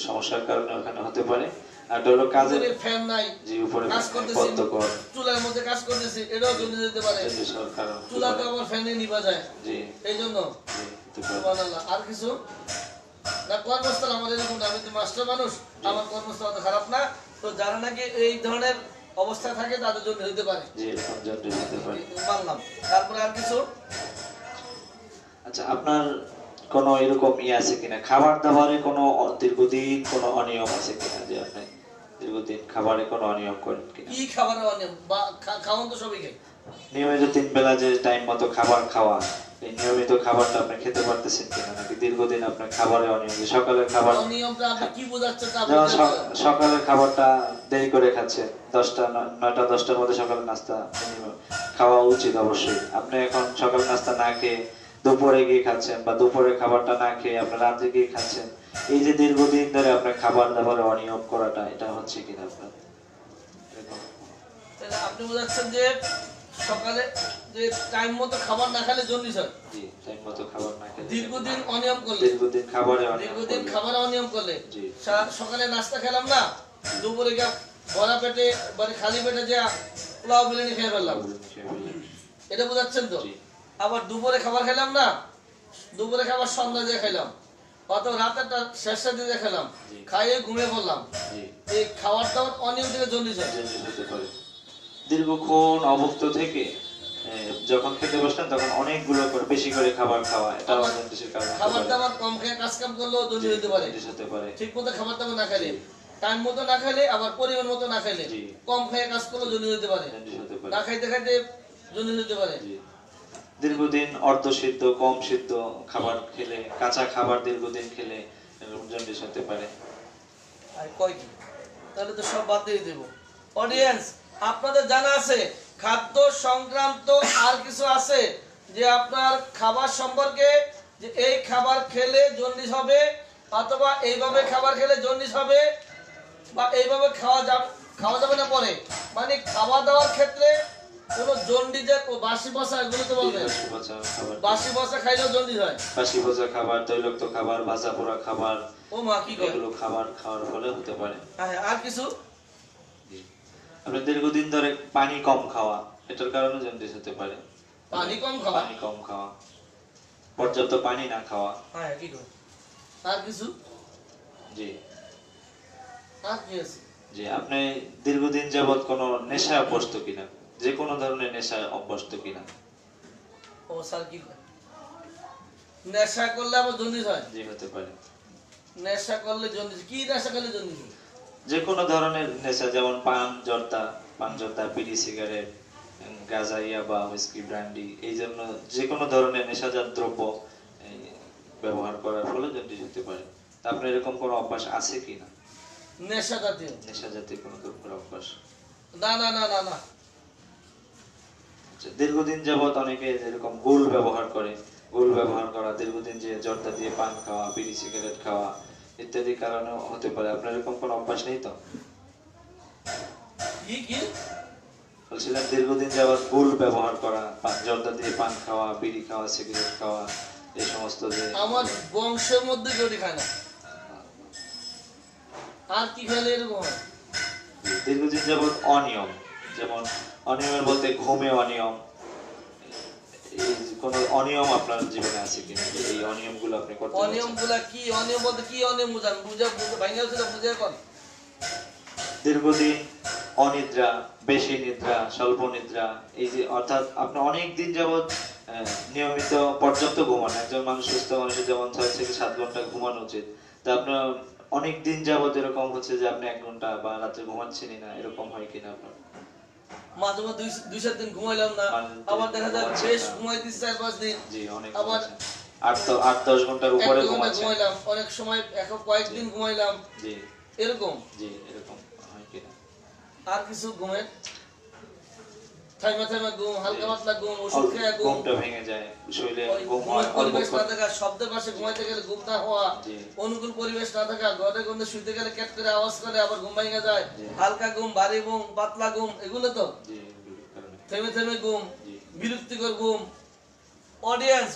সমস্যার কারণে ওখানে হতে পারে। আর এটা হলো কাজের ফ্যান নাই, জি উপরে কাজ করতেছি, পদ্মকর চুলার মধ্যে কাজ করতেছি, এটাও জন্য যেতে পারে। জন্ডিসের কারণ চুলা তো আবার ফ্যানে নিভা যায়, জি এই জন্য। জি হতে পারে। সুবহানাল্লাহ। আর কিছু না, কর্মস্থল আমাদের এরকম, আমি তো মাস্টার মানুষ, আমার কর্মস্থল অত খারাপ না। তো যারা নাকি এই ধরনের অবস্থা থাকে তাদের জন্য হতে পারে, জি এরকম জন্ডিস হতে পারে। মানলাম। তারপরে আর কিছু আচ্ছা, আপনার কোনো এরকম আছে কিনা, খাবার দাবারে কোনো দীর্ঘদিন কোনো অনিয়ম আছে কিনা, যে আপনি দীর্ঘদিন খাবারে কোনো অনিয়ম করেন কিনা? কি খাবার অনিয়ম বা খাওয়ান তো সবাই খায়। নিয়মিত 3 বেলা যে টাইম মতো খাবার খাওয়া, এই নিয়মিত খাবারটা আপনি খেতে পারতেছেন কিনা, নাকি দীর্ঘদিন আপনার খাবারে অনিয়ম, যে সকালের খাবার অনিয়মটা আপনি কি বোঝাচ্ছেন তা যেমন বুঝতে পারলাম। সকালের খাবারটা দেরি করে খাচ্ছেন, 9টা 10টার মধ্যে সকালের নাস্তা minimum খাওয়া উচিত অবশ্যই। আপনি এখন সকালের নাস্তা না খেয়ে দুপুরে গিয়ে খাচ্ছেন, বা দুপুরের খাবারটা না খেয়ে আপনার রাতে গিয়ে খাচ্ছেন, এই যে দীর্ঘদিন ধরে আপনার খাবার দাবারে অনিয়ম করাটা, এটা হচ্ছে কিনা আপনার এরকম? তাহলে আপনি বোঝাচ্ছেন যে সকালে যে টাইম মতো খাবার না খেলে জন্ডিস হয়। জি, টাইম মতো খাবার না খেলে, দীর্ঘদিন অনিয়ম করলে, দীর্ঘদিন খাবারে অনিয়ম দীর্ঘদিন করলে। খাবার অনিয়ম করলে, জি। সকালে নাস্তা খেলাম না, দুপুরে গিয়ে ভরা পেটে মানে খালি পেটে যে পোলাও বিরিয়ানি খেয়ে ফেললাম, এটা বোঝাচ্ছেন তো। জি। আবার দুপুরে খাবার খেলাম না, দুপুরে খাবার সন্ধ্যা দিয়ে খেলাম, অত রাতেরটা শেষের দিকে খেলাম, জি। খাইয়ে ঘুমিয়ে পড়লাম, জি, এই খাবার দাবার অনিয়ম থেকে জন্ডিস হয়। জন্ডিস হতে পারে। দীর্ঘক্ষণ অভুক্ত থেকে যখন খেতে বসলেন তখন অনেকগুলো করে বেশি করে খাবার খাওয়া, এটা আবার জন্ডিসের কারণ হতে খাবার পারে। দাবার কম খেয়ে কাজ কাম করলেও জন্ডিস হতে পারে। জন্ডিস হতে পারে। ঠিক মতো খাবার দাবার না খেলে, টাইম মতো না খেলে, আবার পরিমাণ মতো না খেলে, জি। কম খেয়ে কাজ করলেও জন্ডিস হতে পারে, জন্ডিস হতে পারে। না খাইতে খাইতে জন্ডিস হতে পারে। জি। দীর্ঘদিন অর্ধ সিদ্ধ, কম সিদ্ধ খাবার খেলে, কাঁচা খাবার দীর্ঘদিন খেলে এরকম জন্ডিস হতে পারে। আর কয় কি, তাহলে তো সব বাদ দিয়ে দেবো। অডিয়েন্স, আপনাদের জানা আছে খাদ্য সংক্রান্ত আর কিছু আছে যে আপনার খাবার সম্পর্কে, যে এই খাবার খেলে জন্ডিস হবে, অথবা এইভাবে খাবার খেলে জন্ডিস হবে, বা এইভাবে খাওয়া যাবে না পরে, মানে খাওয়া দাওয়ার ক্ষেত্রে কোনো জন্ডিসের ও বাসি বসা এগুলো তো বলবেন। বাসি পচা খাবার, বাসি বসা খাইলেও জন্ডিস হয়। বাসি পচা খাবার, তৈলাক্ত খাবার, ভাজা পোড়া খাবার, ও মা কি করে। এগুলো খাবার খাওয়ার ফলে হতে পারে। হ্যাঁ, আর কিছু জি। আপনি দীর্ঘদিন ধরে পানি কম খাওয়া, এটার কারণে জন্ডিস হতে পারে। পানি কম খাওয়া, পানি কম খাওয়া, পর্যাপ্ত পানি না খাওয়া। হ্যাঁ কি করে, আর কিছু, জি আর কি আছে। জি। আপনি দীর্ঘদিন যাবত কোনো নেশায় অভ্যস্ত কিনা, যে কোনো ধরনের নেশায় অভ্যস্ত কিনা? ও স্যার কি করে, নেশা করলে আবার জন্ডিস হয়। জি হতে পারে। নেশা করলে জন্ডিস, কি নেশা করলে জন্ডিস হয়? যে কোনো ধরনের নেশা, যেমন পান জর্দা, বিড়ি, সিগারেট, গাঁজা, ইয়াবা, হুইস্কি, ব্র্যান্ডি, এই জন্য যে কোনো ধরনের নেশাজাত দ্রব্য এই, ব্যবহার করার ফলে জন্ডিস হতে পারে। তা আপনার এরকম কোনো অভ্যাস আছে কিনা, নেশা জাতীয়? নেশা জাতীয় কোনো দ্রব্যের অভ্যাস? না না না না না। আচ্ছা, দীর্ঘদিন যাবত অনেকে যেরকম গুল ব্যবহার করে, গুল ব্যবহার করা, দীর্ঘদিন যে জর্দা দিয়ে পান খাওয়া, বিড়ি সিগারেট খাওয়া ইত্যাদি কারণে হতে পারে। আপনার এরকম কোনো অভ্যাস নেই তো? কি কি বলছিলাম দীর্ঘদিন যাবত গুল ব্যবহার করা, জর্দা দিয়ে পান খাওয়া, বিড়ি খাওয়া, সিগারেট খাওয়া, এই সমস্ত যে আমার বংশের মধ্যে কেউ খায় না। আর কি খেলে এরকম হয়? দীর্ঘদিন যাবত অনিয়ম, যেমন অনিয়মের বলতে ঘুমে অনিয়ম, এই কোনো অনিয়ম আপনার জীবনে আছে কিনা, যে এই অনিয়মগুলো আপনি করতে পারছেন? অনিয়মগুলা কি, অনিয়ম বলতে কি অনিয়ম বুঝান, বুঝে ভাঙা সেটা বুঝে কর। দীর্ঘদিন অনিদ্রা, বেশি নিদ্রা, স্বল্প নিদ্রা, এই যে অর্থাৎ আপনি অনেক দিন যাবত নিয়মিত পর্যাপ্ত ঘুমান, একজন মানুষ, সুস্থ মানুষের যেমন 6 থেকে 7 ঘন্টা ঘুমানো উচিত, তা আপনার অনেক দিন যাবত এরকম হচ্ছে যে আপনি 1 ঘন্টা বা রাতে ঘুমাচ্ছেনই না, এরকম হয় কিনা আপনার? মাঝে মাঝে 2-4 দিন ঘুমাইলাম না, আবার দেখা যায় বেশ ঘুমাইতেছি 4-5 দিন, জি অনেক, আবার 8-10 ঘন্টার উপরে 1 ঘন্টা ঘুমাচ্ছেন। ঘুমাইলাম, অনেক সময় কয়েকদিন ঘুমাইলাম, জি এরকম। জি এরকম হয় কিনা? আর কিছু ঘুমের থাইমা ঘুম, হালকা পাতলা ঘুম, ওষুধ খেয়ে ঘুম, ঘুমটা ভেঙে যায়, শরীরে ওই ঘুম হয় ঘুমের অল্প পরিবেশ না করে। থাকা, শব্দের পাশে ঘুমাইতে গেলে ঘুম না হওয়া, জি অনুকূল পরিবেশ না থাকা, ঘরে গন্ধে শুইতে গেলে ক্যাট করে আওয়াজ করে আবার ঘুম ভেঙে যায়, জি। হালকা ঘুম, ভারী ঘুম, পাতলা ঘুম, এগুলো তো জি এগুলোর কারণে। থেমে ঘুম, জি বিরক্তিকর ঘুম। অডিয়েন্স,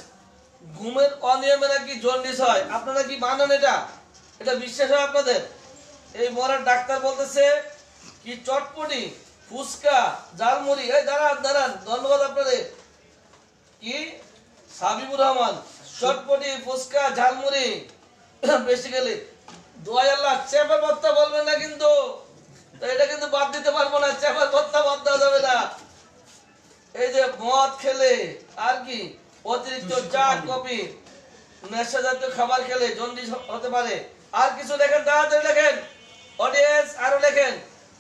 ঘুমের অনিয়মে নাকি জন্ডিস হয়, আপনারা কি মানেন এটা? এটা বিশ্বাস হয় আপনাদের? এই মরার ডাক্তার বলতেছে কি চটপটি, ফুচকা, ঝালমুড়ি। এই দাঁড়ান দাঁড়ান, ধন্যবাদ আপনাদের। কি সাবিবুর রহমান, চটপটি, ফুচকা, ঝালমুড়ি বেসিক্যালি দোয়াই আল্লাহ চেপের ভর্তা বলবেন না কিন্তু, তো এটা কিন্তু বাদ দিতে পারবো না, চেপের ভর্তা বাদ দেওয়া যাবে না। এই যে মদ খেলে আর কি অতিরিক্ত চা কফি নেশা জাতীয় খাবার খেলে জন্ডিস হতে পারে। আর কিছু লেখেন, তাড়াতাড়ি লেখেন অডিয়েন্স, আরো লেখেন।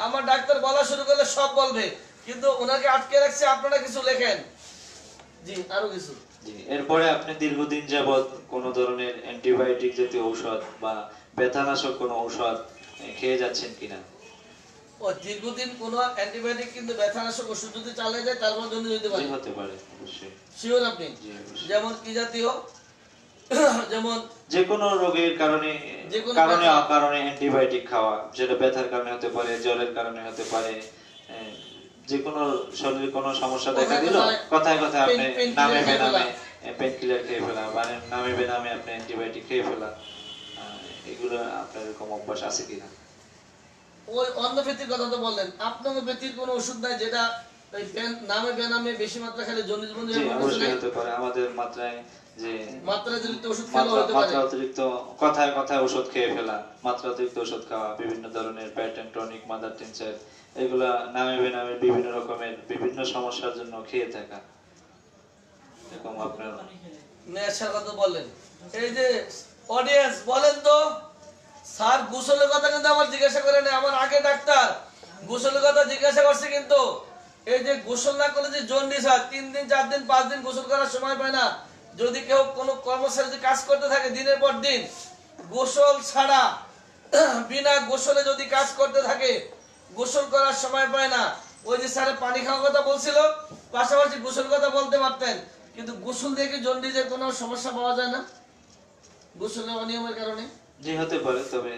আমার ডাক্তার বলা শুরু করলে সব বলবে, কিন্তু ওনাকে আটকে রাখছে, আপনারা কিছু লেখেন। জি আরো কিছু। জি, এরপরে আপনি দীর্ঘদিন যাবত কোন ধরনের অ্যান্টিবায়োটিক জাতীয় ঔষধ বা ব্যথানাশক কোনো ঔষধ খেয়ে যাচ্ছেন কিনা? ও দীর্ঘদিন কোন অ্যান্টিবায়োটিক কিন্তু ব্যথানাশক ওষুধ যদি চালিয়ে যায় তারপর জন্ডিস হতে পারে। জি, হতে পারে অবশ্যই। শিওর আপনি? জি, অবশ্যই। যেমন কি জাতীয়? যেমন যে কোনো রোগের কারণে যে কোনো কারণে ব্যথা। অকারণে অ্যান্টিবায়োটিক খাওয়া, যেটা ব্যথার কারণে হতে পারে, জ্বরের কারণে হতে পারে, যে কোনো শরীরে কোনো সমস্যা দেখা দিল, কথায় কথায় আপনি নামে বেনামে পেন কিলার খেয়ে ফেলা, মানে নামে বেনামে আপনি অ্যান্টিবায়োটিক খেয়ে ফেলা, এগুলো আপনার এরকম অভ্যাস আছে কিনা? ওই অন্নপেথির কথা তো বললেন, আপনার পেথির কোনো ওষুধ নাই যেটা ওই নামে বেনামে বেশি মাত্রা খেলে জন্ডিস বন্ধ জি, হয়ে অবশ্যই যাবে? হতে পারে। আমাদের মাত্রায় যে মাত্রা অতিরিক্ত ওষুধ খেলেও হতে পারে। মাত্রা অতিরিক্ত কথায় কথায় ওষুধ খেয়ে ফেলা, মাত্রা অতিরিক্ত ওষুধ খাওয়া, বিভিন্ন ধরনের প্যাটার্ন টনিক, মাদার টিনচার, এগুলা নামে বেনামে বিভিন্ন রকমের বিভিন্ন সমস্যার জন্য খেয়ে থাকা, এরকম আপনার নেশার কথা বললেন। এই যে অডিয়েন্স বলেন তো, স্যার গোসলের কথা কিন্তু আমার জিজ্ঞাসা করে না, আমার আগে ডাক্তার গোসলের কথা জিজ্ঞাসা করছে কিন্তু। এই যে গোসল না করলে যে জন্ডিস হয়, 3 দিন 4 দিন 5 দিন গোসল করার সময় পায় না। যদি কেউ কোনো কর্মচারী যদি কাজ করতে থাকে দিনের পর দিন গোসল ছাড়া, বিনা গোসলে যদি কাজ করতে থাকে, গোসল করার সময় পায় না। ওই যে স্যার পানি খাওয়ার কথা বলছিল, পাশাপাশি গোসল কথা বলতে পারতেন, কিন্তু গোসল দিয়ে কি জন্ডিসের কোনো সমস্যা পাওয়া যায় না গোসলের অনিয়মের কারণে? জি, হতে পারে। তবে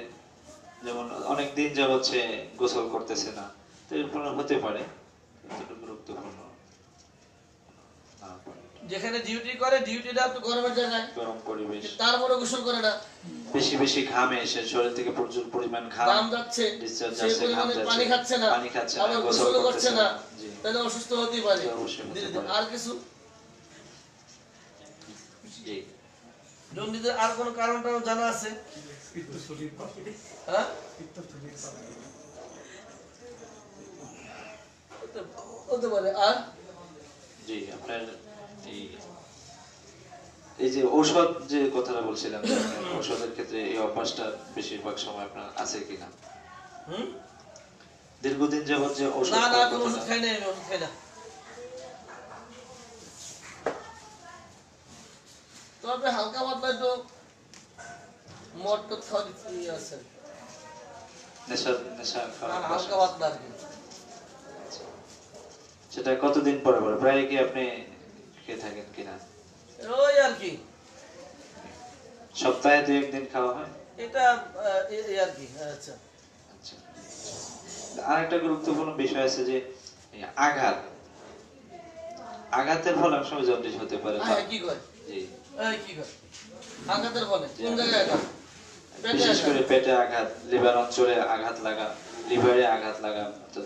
যেমন অনেক দিন যাবত সে গোসল করতেছে না, তো এর ফলে হতে পারে, এতটুকু গুরুত্বপূর্ণ না পারে। যেখানে ডিউটি করে ডিউটিটা তো গরমের জায়গায়, গরম পরিবেশ, তারপরে গোসল করে না, বেশি বেশি ঘামে, সে শরীর থেকে প্রচুর পরিমাণ ঘাম ঘাম যাচ্ছে, discharge সেই যাচ্ছে, ঘাম পরিমাণে যাচ্ছে, পানি খাচ্ছে না, পানি খাচ্ছে না, আবার গোসল গোসলও করছে করতেছে না, না। জি, তাহলে অসুস্থ হতেই পারে। জি, অবশ্যই হতে ধীরে ধীরে। পারে। আর কিছু জি। জন্ডিসের আর কোনো কারণ টারণ জানা আছে? হ্যাঁ? হতে পারে। আর জি, আপনার এই এই যে ঔষধ যে কথাটা বলছিলাম, যে আপনার ঔষধের ক্ষেত্রে এই অভ্যাসটা বেশিরভাগ সময় আপনার আছে কিনা? হুম? দীর্ঘদিন যাবত যে ঔষধ না না, খাওয়ার কোনো ওষুধ কথাটা- খাই না, আমি ওষুধ খাই না। তবে হালকা পাতলা একটু মদ টদ খাওয়া আছে, নেশা নেশা খাওয়ার অভ্যাস হালকা আছে। পাতলা আর কি। সেটা কতদিন পরে পরে, প্রায় কি আপনি খেয়ে থাকেন কিনা? ওই আর কি, সপ্তাহে 2-1 দিন খাওয়া হয়? এটা এই আর কি। আচ্ছা, আচ্ছা। আরেকটা গুরুত্বপূর্ণ বিষয় আছে যে এই আঘাতের ফলে অনেক সময় জন্ডিস হতে পারে। হ্যাঁ কি কয়, জি, এই কি কয় আঘাতের ফলে কোন জায়গায় আঘাত? পেটে বিশেষ আঘাত? করে পেটে আঘাত, লিভার অঞ্চলে আঘাত লাগা, লিভারে আঘাত লাগা, তো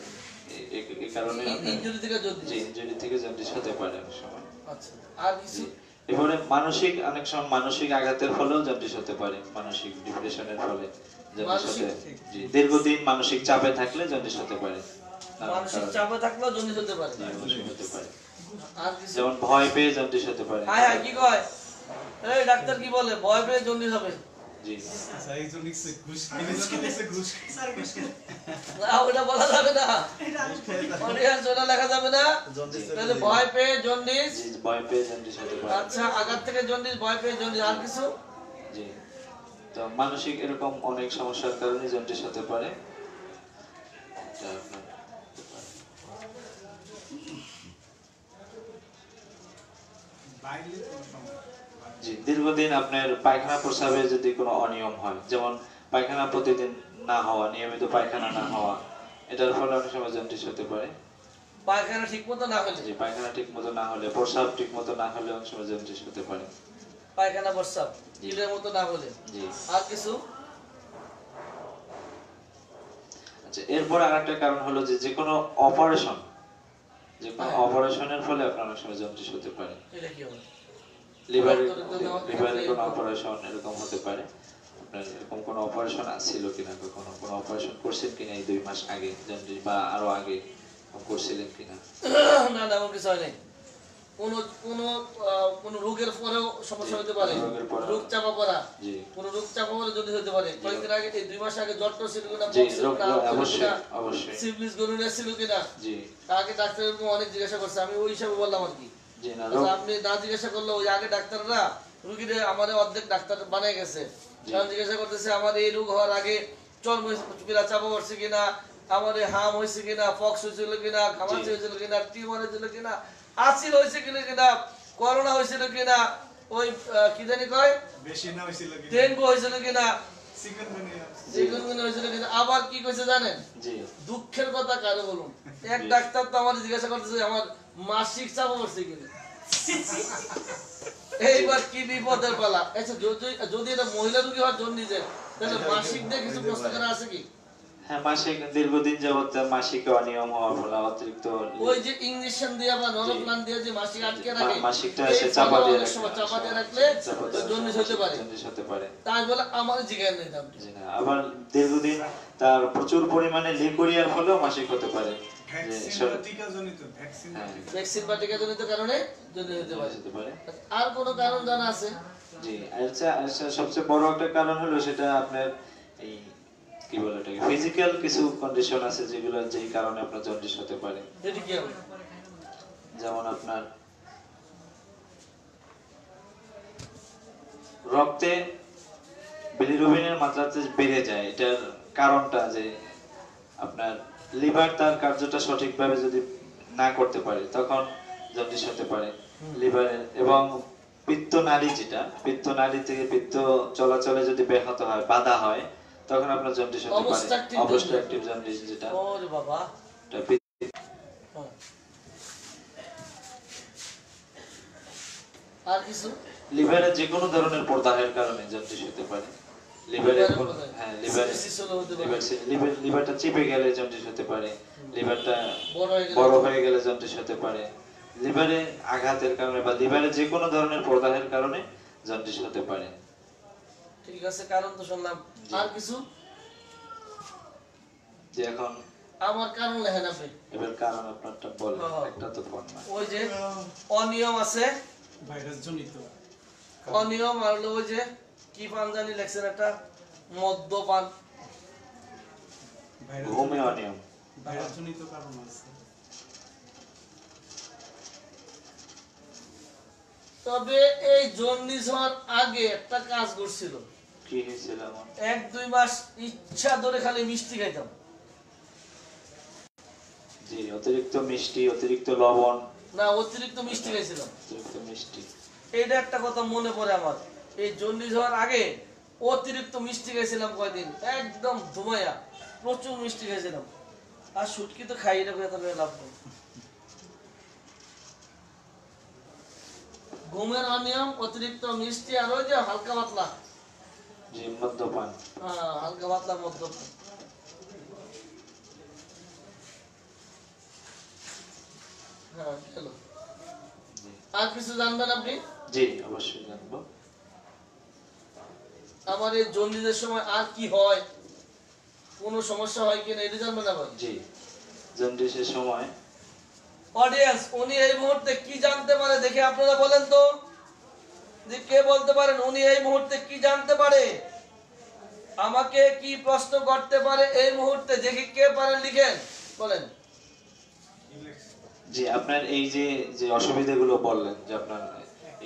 এই কারণে ইনজুরি থেকে জন্ডিস। জি, ইনজুরি থেকে জন্ডিস হতে পারে অনেক সময়। আচ্ছা, আর কিছু? জি। এরপরে মানসিক, অনেক সময় মানসিক আঘাতের ফলেও জন্ডিস হতে পারে, মানসিক ডিপ্রেশনের ফলে জন্ডিস হতে। জি, দীর্ঘদিন মানসিক চাপে থাকলে জন্ডিস হতে পারে। মানসিক চাপে থাকলেও জন্ডিস হতে পারে। জি, অবশ্যই হতে পারে। আর কিছু? যেমন ভয় পেয়ে জন্ডিস হতে পারে। হ্যাঁ হ্যাঁ, কি কয়? এই ডাক্তার কি বলে, ভয় পেয়ে জন্ডিস হবে? জি, না ওটা বলা যাবে না, অডিয়েন্স ওটা লেখা যাবে না। তাহলে ভয় পেয়ে জন্ডিস, জি, ভয় পেয়ে জন্ডিস হতে পারে। আচ্ছা আঘাত থেকে জন্ডিস, ভয় পেয়ে জন্ডিস। আর কিছু? জি, তো মানসিক এরকম অনেক সমস্যার কারণে জন্ডিস হতে পারে। এটা আপনার হতে পারে। জি, দীর্ঘদিন আপনার পায়খানা প্রস্রাবে যদি কোনো অনিয়ম হয়, যেমন পায়খানা প্রতিদিন না হওয়া, নিয়মিত পায়খানা না হওয়া, এটার ফলে অনেক সময় জন্ডিস হতে পারে। পায়খানা ঠিক মতো না হলে? জি, পায়খানা ঠিক মতো না হলে, প্রস্রাব ঠিক মতো না হলে অনেক সময় জন্ডিস হতে পারে। পায়খানা প্রস্রাব ইলের মতো না হলে। জি। আর কিছু? আচ্ছা, এরপর আরেকটা কারণ হলো যে যে কোনো অপারেশন, যে কোনো হ্যাঁ। অপারেশনের ফলে আপনার অনেক সময় জন্ডিস হতে পারে। এটা কি হবে? লিভারের রক্ত টক্ত নেওয়ার লিভারের ক্ষেত্রে কোনো এরকম। অপারেশন এরকম হতে পারে। আপনার এরকম কোনো অপারেশন ছিল কিনা, কখনো কোনো অপারেশন করছেন কিনা এই 2 মাস আগে, জন্ডিস বা আরো আগে করছিলেন কিনা? না না, এমন কিছু হয় নাই। কোনো রোগের পরেও সমস্যা হতে পারে, রোগের পরেও। রোগ চাপা পড়া, জি কোনো রোগ চাপা পড়ে যদি হতে পারে। কয়েকদিন আগে এই 2 মাস আগে জ্বর টর ছিল কিনা, জি, পক্স ছিল রোগ কিনা, হাঁটু ছিল অবশ্যই কিনা, অবশ্যই। সিফিলিস গনোরিয়া ছিল কিনা, জি আগে ডাক্তার এরকম অনেক জিজ্ঞাসা করছে, আমি ওই হিসাবে বললাম আর কি। জি না আচ্ছা, আপনি না জিজ্ঞাসা করলে ওই আগে ডাক্তাররা রুগীদের আমার অর্ধেক ডাক্তার বানায় গেছে, কারণ জিজ্ঞাসা করতেছে আমার এই রোগ হওয়ার আগে চর্ম কিনা চাপা পড়ছে কিনা, আমার এই হাম হয়েছে কিনা, ফক্স হয়েছিল কিনা, ঘামাচি হয়েছিল কিনা, টিউমার হয়েছিল কিনা, আসিল হয়েছে কিনা, করোনা হয়েছিল কিনা, ওই কি জানি কয় বেশি না হয়েছিল কি ডেঙ্গু হয়েছিল কিনা, চিকেনগুনিয়া চিকুনগুনিয়া হয়েছিল কিনা। আবার কি কইছে জানেন? জি দুঃখের কথা কারে বলুন, এক ডাক্তার তো আমার জিজ্ঞাসা করতেছে আমার মাসিক চাপা পড়ছে কিনা। এইবার কি বিপদের পালা। আচ্ছা, যদি এটা মহিলা রোগী হওয়ার জন্য নিজে, তাহলে মাসিক দিয়ে কিছু প্রশ্ন করা আছে কি? হ্যাঁ, মাসিক দীর্ঘদিন যাবত মাসিকে অনিয়ম হওয়ার ফলে অতিরিক্ত ওই যে ইঞ্জেকশন দিয়ে বা নরপ্লান দিয়ে যে মাসিক আটকে রাখে, মাসিকটা এই এসে চাপা দিয়ে অনেক সময় রাখলে চাপা দিয়ে রাখলে জন্ডিস হতে পারে। জন্ডিস হতে পারে। তাই বলে আমার জিজ্ঞাসা নেই দাম। জি না, আবার দীর্ঘদিন তার প্রচুর পরিমাণে লিকুরিয়ার ফলেও মাসিক হতে পারে। যে ভ্যাকসিন বা টিকা জনিত ভ্যাকসিন বা হ্যাঁ, টিকা। ভ্যাকসিন বা টিকাজনিত কারণে জন্ডিস হতে পারে। হতে পারে। আর কোনো কারণ জানা আছে? জি, আচ্ছা আচ্ছা, সবচেয়ে বড় একটা কারণ হলো সেটা আপনার এই কি বলে এটাকে ফিজিক্যাল কিছু কন্ডিশন আছে যেগুলো যেই কারণে আপনার জন্ডিস হতে পারে। এটি কি হবে? যেমন আপনার রক্তে বিলিরুবিনের মাত্রাতে বেড়ে যায়, এটার কারণটা যে আপনার লিভার তার কার্যটা সঠিকভাবে যদি না করতে পারে তখন জন্ডিস হতে পারে লিভারের। এবং পিত্তনালী, যেটা পিত্তনালী থেকে পিত্ত চলাচলে যদি ব্যাহত হয়, বাধা হয়, তখন আপনার জন্ডিস হতে পারে। Obstructive অবস্ট্রাকটিভ জন্ডিস, যেটা ওরে বাবা। এটা হ্যাঁ। আর কিছু? লিভারের যে কোনো ধরনের প্রদাহের কারণে জন্ডিস হতে পারে। লিভারের লিভারের প্রদাহ। হ্যাঁ, লিভার সিস্টিস হলে হতে পারে। লিভারটা চিপে গেলে জন্ডিস হতে পারে। লিভারটা বড় হয়ে গেলে বড় হয়ে গেলে জন্ডিস হতে পারে। লিভারে আঘাতের কারণে বা লিভারে যে কোনো ধরনের প্রদাহের কারণে জন্ডিস হতে পারে। ঠিক আছে, কারণ তো শুনলাম। আর কিছু? যে এখন আমার কারণ লেখেন আপনি। এবার কারণ আপনারটা বলেন, হ্যাঁ। একটা তো ফোন না। ওই যে অনিয়ম আছে, ভাইরাস জনিত অনিয়ম, আর হলো ওই যে কি পান জানি লেখছেন একটা, মদ্যপান। ঘুমে অনিয়ম। ভাইরাস জনিত কারণ আছে। তবে এই জন্ডিস হওয়ার আগে একটা কাজ করছিল, কি হয়েছিল এমন? 1-2 মাস ইচ্ছা ধরে খালি মিষ্টি খাইতাম। জি, অতিরিক্ত মিষ্টি, অতিরিক্ত লবণ, না, অতিরিক্ত মিষ্টি খাইছিলাম। অতিরিক্ত মিষ্টি। এইটা একটা কথা মনে পড়ে আমার, এই জন্ডিস হওয়ার আগে অতিরিক্ত মিষ্টি খাইছিলাম কয়দিন, একদম ধুমাইয়া প্রচুর মিষ্টি খাইছিলাম। আর শুটকি তো খাই রাখবে, এত লাভ নেই। ঘুমের অনিয়ম, অতিরিক্ত মিষ্টি, আর ওই যে হালকা পাতলা, জি, মদ্যপান। হ্যাঁ হালকা পাতলা মদ্যপান। হ্যাঁ, চলো। জি। আর কিছু জানবেন আপনি? জি, অবশ্যই জানবো। আমার এই জন্ডিসের সময় আর কি হয়, কোনো সমস্যা হয় কিনা, এটা জানবেন আবার? জি, জন্ডিসের সময় অডিয়েন্স, উনি এই মুহূর্তে কি জানতে পারে দেখে আপনারা বলেন তো, যে কে বলতে পারেন উনি এই মুহূর্তে কি জানতে পারে, আমাকে কি প্রশ্ন করতে পারে এই মুহূর্তে, দেখি কে পারেন লিখেন, বলেন। জি, আপনার এই যে যে অসুবিধাগুলো বললেন, যে আপনার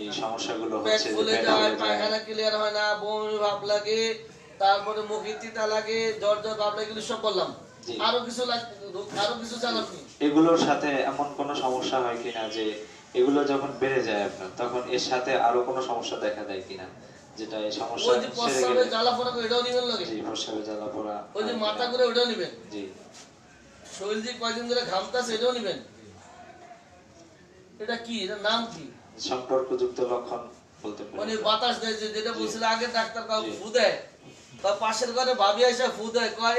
এই সমস্যাগুলো পেট হচ্ছে, যে ফুলে পেট যায়, ফুলে যায়, পায়খানা ক্লিয়ার হয় না, বমি ভাব লাগে, তারপরে মুখে তিতা লাগে, জ্বর জ্বর ভাব লাগে, এগুলো সব বললাম। জি। আরো কিছু আরো কিছু জান আপনি? এগুলোর সাথে এমন কোনো সমস্যা হয় কিনা যে এগুলো যখন বেড়ে যায় আপনার, তখন এর সাথে আরো কোনো সমস্যা দেখা দেয় কিনা, যেটা এই সমস্যা ওই যে সেরে প্রস্রাবে গেলে? জ্বালা পোড়া করে এটাও নিবেন লাগে, জি, প্রস্রাবে জ্বালা পোড়া ওই যে হয় মাথা কিনা? করে ওটাও নিবেন, জি, শরীর যে কয়দিন ধরে ঘামতাছে এটাও নিবেন। এটা কি, এটার নাম কি? সম্পর্কযুক্ত লক্ষণ বলতে পারেন। মানে বাতাস দেয়, যেটা জি। বলছিল আগে ডাক্তার কাউ জি। ফু দেয়, বা পাশের ঘরে ভাবি এসে ফু দেয়, কয়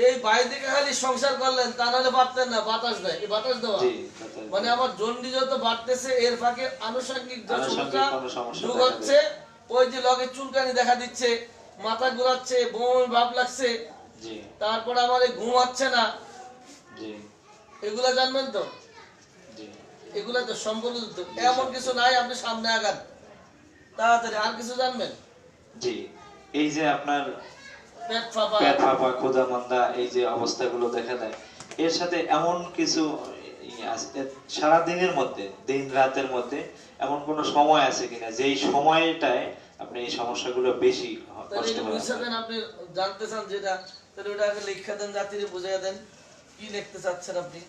এই বাইরে দিকে খালি সংসার করলেন, তা নাহলে পারতেন না, বাতাস দেয়, এই বাতাস দেওয়া। জি, বাতাস মানে দেয়। আমার জন্ডি যত বাড়তেছে এর ফাঁকে আনুষঙ্গিক যে আনুষঙ্গিক সমস্যা কোনো সমস্যা যোগ দেখা হচ্ছে, ওই যে লগে চুলকানি দেখা দিচ্ছে, মাথা ঘোরাচ্ছে, বমি ভাব লাগছে, জি তারপর আমার এই ঘুম হচ্ছে না, জি এগুলা জানবেন তো? জি এগুলা তো সম্পূর্ণ এমন কিছু নাই, আপনি সামনে আগান তাড়াতাড়ি। আর কিছু জানবেন? জি এই যে আপনার পেট ফাঁপা, পেট ফাঁপা, ক্ষুধা মন্দা, এই যে অবস্থাগুলো দেখা দেয়, এর সাথে এমন কিছু সারা দিনের মধ্যে, দিন রাতের মধ্যে এমন কোন সময় আছে কিনা যেই সময়টায় আপনি এই সমস্যাগুলো বেশি তাহলে কষ্ট এটা হয় বুঝতে আপনার? দেন, আপনি জানতে চান যেটা, তাহলে ওটা আগে লিখে দেন, জাতিরে বুঝিয়ে দেন কি লিখতে চাচ্ছেন আপনি।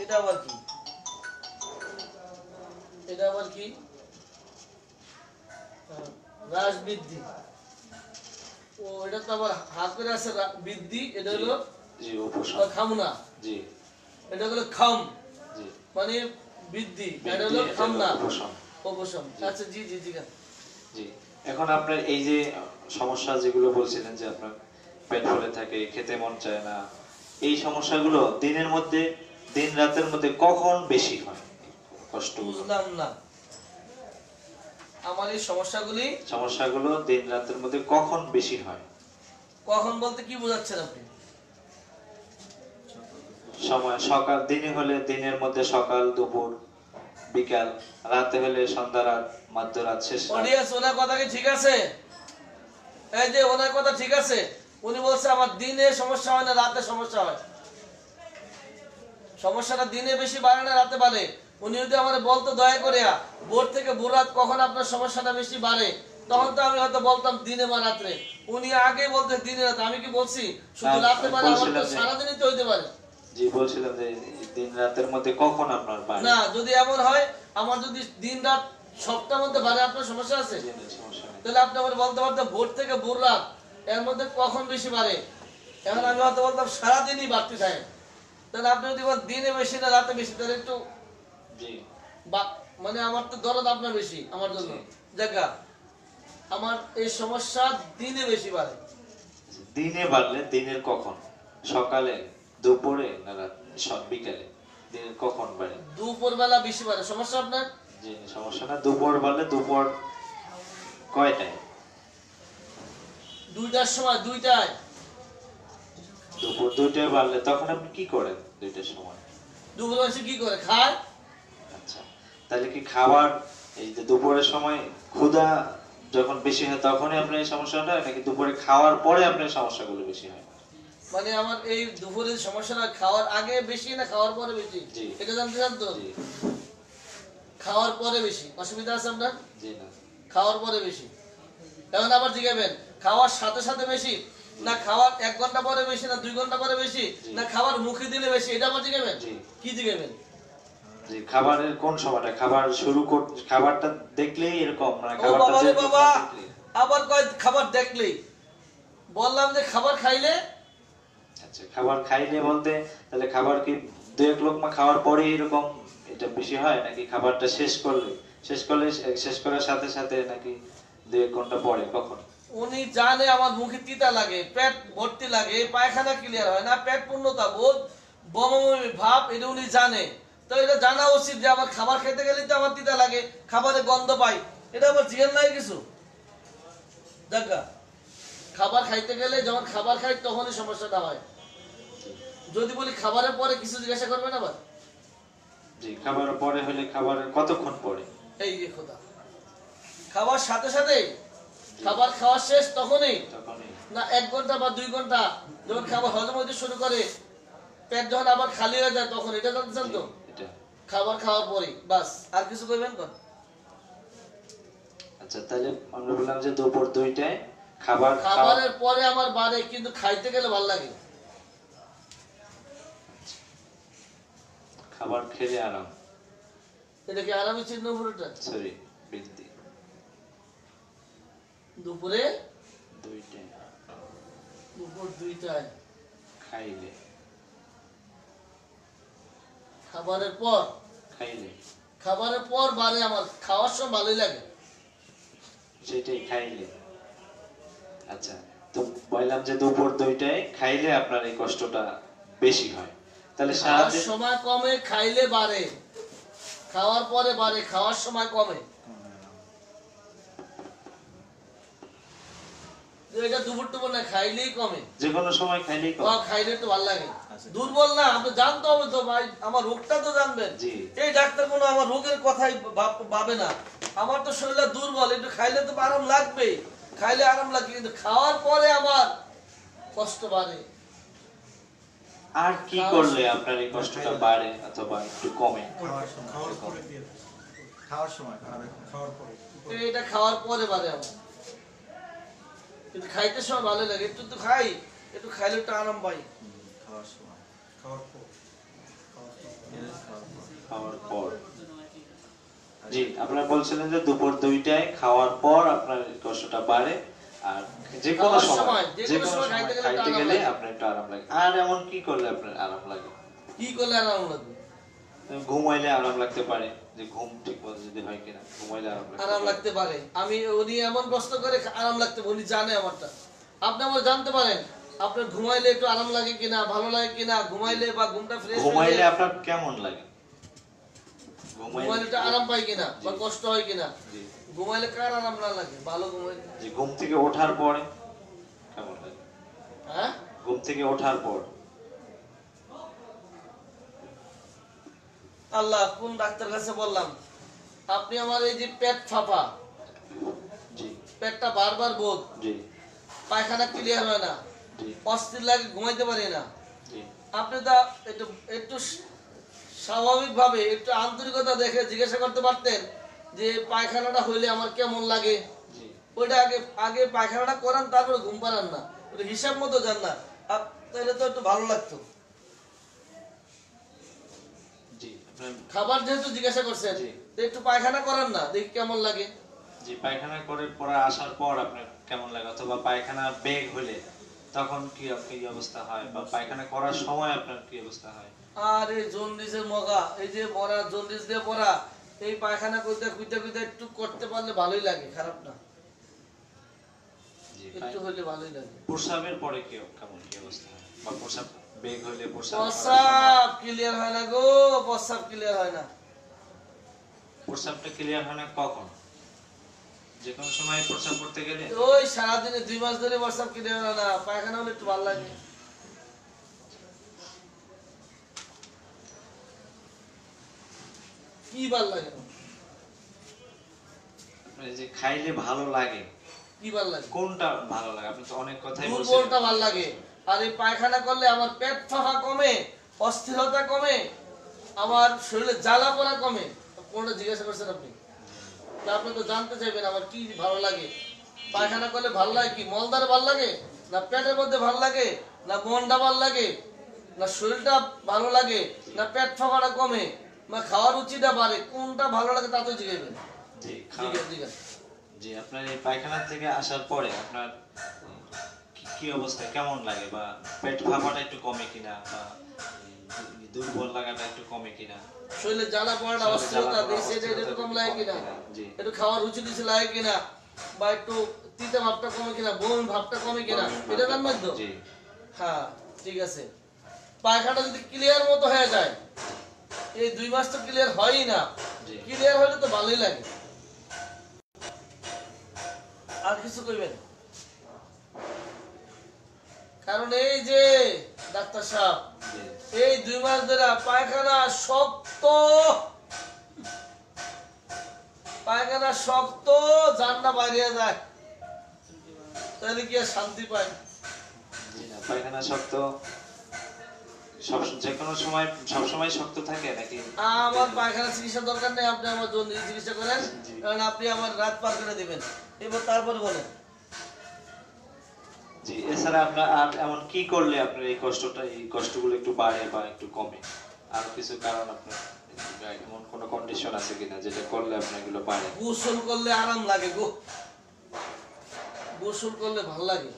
এটা আবার কি? এটা আবার কি? হ্রাস বৃদ্ধি। ও এটা তো আবার হাত করে আছে বৃদ্ধি, এটা হলো জি উপশম। খামনা, জি এটা হলো খাম জি মানে বৃদ্ধি, এটা বৃদ্ধি, হলো এটা খামনা হলো উপশম। উপশম। আচ্ছা, জি জি জি। জি এখন আপনার এই যে সমস্যা যেগুলো বলছিলেন যে আপনার পেট ফুলে থাকে, খেতে মন চায় না, এই সমস্যাগুলো দিনের মধ্যে, দিন রাতের মধ্যে কখন বেশি হয় কষ্টগুলো? বুঝলাম না, আমার এই সমস্যাগুলো দিন রাতের মধ্যে কখন বেশি হয়? কখন বলতে কি বোঝাচ্ছেন আপনি? সময় সকাল, দিনে হলে দিনের মধ্যে সকাল, দুপুর, বিকাল, রাতে হলে সন্ধ্যা, রাত, মধ্যরাত, শেষ রাত। অডিয়েন্স, ওনার কথা কি ঠিক আছে? এই যে ওনার কথা ঠিক আছে, উনি বলছে আমার দিনে সমস্যা হয় না, রাতে সমস্যা হয়। সমস্যাটা দিনে বেশি বাড়ে না রাতে বাড়ে। উনি যদি আমার বলতো দয়া করে ভোর থেকে ভোর রাত কখন আপনার সমস্যাটা বেশি বাড়ে, তখন তো আমি হয়তো বলতাম দিনে বা রাত্রে। উনি আগে বলতে দিনে রাতে, আমি কি বলছি শুধু রাতে পারে? আমার তো সারাদিনই তো হইতে পারে। জি বলছিলাম যে দিন রাতের মধ্যে কখন আপনার বাড়ে? না, যদি এমন হয়, আমার যদি দিন রাত সপ্তাহের মধ্যে বাড়ে, আপনার সমস্যা আছে, জি, না, সমস্যা নেই। তাহলে আপনি আমার বলতে পারতেন ভোর থেকে ভোর রাত এর মধ্যে কখন বেশি বাড়ে। এখন আমি হয়তো বলতাম সারাদিনই বাড়তে থাকে। তাহলে আপনি যদি বলেন দিনে বেশি না রাতে বেশি, তাহলে একটু জি মানে আমার তো দরদ আপনার বেশি আমার জন্য জায়গা, আমার এই সমস্যা দিনে বেশি বাড়ে। দিনে বাড়লে দিনের কখন? সকালে, দুপুরে, না রাত, বিকালে? দিনের কখন বাড়ে? দুপুর বেলা বেশি বাড়ে সমস্যা আপনার। জি সমস্যা না। দুপুর বাড়লে দুপুর কয়টায়? 2টার সময়, 2টায়। দুপুর 2টায় বাড়লে তখন আপনি কি করেন 2টার সময়? দুপুর বেশি কি করে খায়? আচ্ছা, তাহলে কি খাবার, এই যে দুপুরের সময় ক্ষুধা যখন বেশি হয় তখনই আপনার এই সমস্যাটা, নাকি দুপুরে খাওয়ার পরে আপনার সমস্যাগুলো বেশি হয়? মানে আমার এই দুপুরের সমস্যাটা খাওয়ার আগে বেশি না খাওয়ার পরে বেশি, জি। এটা জানতে চান তো? জি খাওয়ার পরে বেশি। অসুবিধা আছে আপনার? জি না। খাওয়ার পরে বেশি। এখন আবার জিজ্ঞাবেন খাওয়ার সাথে সাথে বেশি, না খাওয়ার 1 ঘন্টা পরে বেশি, না 2 ঘন্টা পরে বেশি, না খাবার মুখে দিলে বেশি, এটা আবার জিজ্ঞাবেন। জি। কি জিজ্ঞাবেন? জি খাবারের কোন সময়টা? খাবার শুরু খাবারটা দেখলেই এরকম, মানে ও খাবারটা বাবা রে দেখলে বাবা, দেখলেই? আবার কয় খাবার দেখলেই? বললাম যে খাবার খাইলে। আচ্ছা, খাবার খাইলে বলতে তাহলে খাবার কি 2-1 লোকমা খাওয়ার পরে এরকম এটা বেশি হয়, নাকি খাবারটা শেষ করার সাথে সাথে, নাকি 2-1 ঘন্টা পরে, কখন? উনি জানে আমার মুখে তিতা লাগে, পেট ভর্তি লাগে, পায়খানা ক্লিয়ার হয় না, পেট পূর্ণতা বোধ, বমি ভাব, এটা উনি জানে। তো এটা জানা উচিত যে আমার খাবার খেতে গেলে তো আমার তিতা লাগে, খাবারে গন্ধ পাই, এটা আবার জিজ্ঞেস নাই কিছু। দেখা খাবার খাইতে গেলে যখন খাবার খাই তখনই সমস্যাটা হয়। যদি বলি খাবারের পরে কিছু জিজ্ঞাসা করবেন আবার। জি খাবারের পরে হলে খাবারের কতক্ষণ পরে? এই যে খোদা, খাবার সাথে সাথে, খাবার খাওয়া শেষ তখনই, তখনই? না 1 ঘন্টা বা 2 ঘন্টা যখন খাবার হজম হইতে শুরু করে, পেট যখন আবার খালি হয়ে যায় তখন, এটা জানতে চান তো? এটা খাবার খাওয়ার পরে বাস। আর কিছু করবেন কোন? আচ্ছা, তাহলে আমরা বললাম যে দুপুর 2টায় খাবার খাবারের পরে আমার বাড়ে, কিন্তু খাইতে গেলে ভালো লাগে। খাবার খেলে আরাম, এটা কি আরামে চিহ্ন পুরোটা? সরি বৃদ্ধি। দুপুরে 2টায় দুপুর 2টায় খাইলে খাবারের পর খাইলে খাবারের পর বাড়ে আমার, খাওয়ার সময় ভালোই লাগে। সেটাই খাইলে। আচ্ছা, তো বললাম যে দুপুর 2টায় খাইলে আপনার এই কষ্টটা বেশি হয়, তাহলে খাওয়ার সারাদিন সময় কমে, খাইলে বাড়ে। খাওয়ার পরে বাড়ে, খাওয়ার সময় কমে। এটা দুপুর টুপুর না, খাইলেই কমে। যে কোনো সময় খাইলেই কমে। খাইলে একটু ভালো লাগে। দুর্বল না, আপনি জানতে হবে তো ভাই, আমার রোগটা তো জানবেন। জি। এই ডাক্তার কোনো আমার রোগের কথাই ভাবে না। আমার তো শরীরটা দুর্বল, একটু খাইলে তো আরাম লাগবে, খাইলে আরাম লাগে, কিন্তু খাওয়ার পরে আমার কষ্ট বাড়ে। আর কি করলে আপনার এই কষ্টটা বাড়ে অথবা একটু কমে? খাওয়ার পরে দিয়ে দেয়। খাওয়ার সময় খাওয়ার পরে এটা খাওয়ার পরে বাড়ে আমার, কিন্তু খাইতে সময় ভালো লাগে। একটু তো খাই, একটু খাইলে একটু আরাম পাই। খাওয়ার সময় খাওয়ার পর খাওয়ার পর। জি, আপনারা বলছিলেন যে দুপুর 2টায় খাওয়ার পর আপনার এই কষ্টটা বাড়ে, আর যে কোনো খাওয়ার সময় সময়, যে যে কোনো কোনো সময় সময় খাইতে গেলে খাইতে একটু আরাম গেলে লাগে। আপনার একটু আরাম লাগে। আর এমন কি করলে আপনার আরাম লাগে? কি করলে আরাম লাগবে? ঘুমাইলে আরাম লাগতে পারে, যে ঘুম ঠিক মতো যদি হয় কিনা, ঘুমাইলে আরাম লাগতে আরাম পারে। লাগতে পারে। আমি উনি এমন কষ্ট করে আরাম লাগতে পারে, উনি জানে আমারটা। আপনি আমার জানতে পারেন আপনার ঘুমাইলে একটু আরাম লাগে কিনা, ভালো লাগে কিনা, ঘুমাইলে বা ঘুমটা ফ্রেশ ঘুমাইলে আপনার কেমন লাগে? ঘুমাইলে একটু আরাম পাই কিনা বা জি। কষ্ট হয় কিনা। জি। ঘুমাইলে কার আরাম না লাগে? ভালো ঘুমাইলে। যে ঘুম থেকে ওঠার পরে কেমন লাগে? হ্যাঁ, ঘুম থেকে ওঠার পর আল্লাহ কোন ডাক্তার কাছে বললাম, আপনি আমার এই যে পেট ফাঁপা, জি পেটটা বারবার বোধ, জি পায়খানা ক্লিয়ার হয় না, জি অস্থির লাগে, ঘুমাইতে পারি না। জি আপনি তা একটু একটু স্বাভাবিকভাবে একটু আন্তরিকতা দেখে জিজ্ঞাসা করতে পারতেন যে পায়খানাটা হইলে আমার কেমন লাগে। জি ওইটা আগে আগে পায়খানাটা করান, তারপরে ঘুম পাড়ান না, ওটা হিসাব মতো যান না, তাহলে তো একটু ভালো লাগতো। জি আপনার খাবার যেহেতু জিজ্ঞাসা করছেন, জি। তো একটু পায়খানা করান না, দেখি কেমন লাগে। জি পায়খানা করে পরে আসার পর আপনার কেমন লাগে, অথবা পায়খানা বেগ হলে তখন কি কি অবস্থা হয়, বা পায়খানা করার সময় আপনার কি অবস্থা হয়? আর এই জন্ডিসের মগা, এই যে মরা জন্ডিস দিয়ে পড়া, এই পায়খানা কইতে কইতে কইতে একটু করতে পারলে ভালোই লাগে, খারাপ না, জি একটু হইলে ভালোই লাগে। প্রস্রাবের পরে কি কেমন কি অবস্থা হয়, বা প্রস্রাব বেগ হলে প্রস্রাব ক্লিয়ার হয় না গো, প্রস্রাব ক্লিয়ার হয় না। প্রস্রাবটা ক্লিয়ার হয় না কখন? যে কোনো সময় প্রস্রাব করতে গেলে? ওই সারাদিনে 2 মাস ধরে প্রস্রাব ক্লিয়ার হয় না, পায়খানা হলে একটু ভালো লাগে। কি ভালো লাগে? আপনার এই যে খাইলে ভালো লাগে, কি ভালো লাগে? কোনটা ভালো লাগে? আপনি তো অনেক কথাই বলছেন। দুর্বলটা ভালো লাগে। আর এই পায়খানা করলে আমার পেট ফাঁপা কমে, অস্থিরতা কমে, আমার শরীরে জ্বালা পোড়া কমে। কোনটা জিজ্ঞাসা করছেন আপনি? তা আপনি তো জানতে চাইবেন আমার কি ভালো লাগে। পায়খানা করলে ভালো লাগে কি? মলদার ভালো লাগে, না পেটের মধ্যে ভালো লাগে, না মনটা ভালো লাগে, না শরীরটা ভালো লাগে, না পেট ফাঁপাটা কমে, না খাওয়ার রুচিটা বাড়ে, কোনটা ভালো লাগে তা তো জিজ্ঞাসবেন। জি খাওয়া- জি আপনার এই পায়খানা থেকে আসার পরে আপনার কি অবস্থা, কেমন লাগে, বা পেট ফাঁপাটা একটু কমে কিনা, বা এই দুর্বল লাগাটা একটু কমে কিনা, শরীরে জ্বালা পোড়াটা, অস্থিরতা দিয়েছে একটু কম লাগে কিনা, জি একটু খাওয়ার রুচি দিচ্ছে লাগে কিনা, বা একটু তিতা ভাবটা কমে কিনা, বমি ভাবটা কমে কিনা, এটা জানবেন তো? জি হ্যাঁ ঠিক আছে। পায়খানা যদি ক্লিয়ার মতো হয়ে যায়, এই 2 মাস তো ক্লিয়ার হয়ই না, জি ক্লিয়ার হলে তো ভালোই লাগে। আর কিছু কইবেন? কারণ এই যে ডাক্তার সাহেব, জি এই 2 মাস ধরে পায়খানা শক্ত, পায়খানা শক্ত, জাননা বাইরে যায়, তাহলে কি আর শান্তি পায়? জি না, পায়খানা শক্ত সব যে কোনো সময় সব সময় শক্ত থাকে নাকি? আমার পায়খানা চিকিৎসা দরকার নেই, আপনি আমার জন্ডিস চিকিৎসা করেন, জি। কারণ আপনি আমার রাত পার করে দিবেন। এবার তারপরে বলেন। জি এছাড়া আপনার আর এমন কি করলে আপনার এই কষ্টটা, এই কষ্টগুলো একটু বাড়ে বা একটু কমে? আর কিছু কারণ আপনার এমন কোনো কন্ডিশন আছে কিনা যেটা করলে আপনার এগুলো বাড়ে? গোসল করলে আরাম লাগে গো, গোসল করলে ভালো লাগে।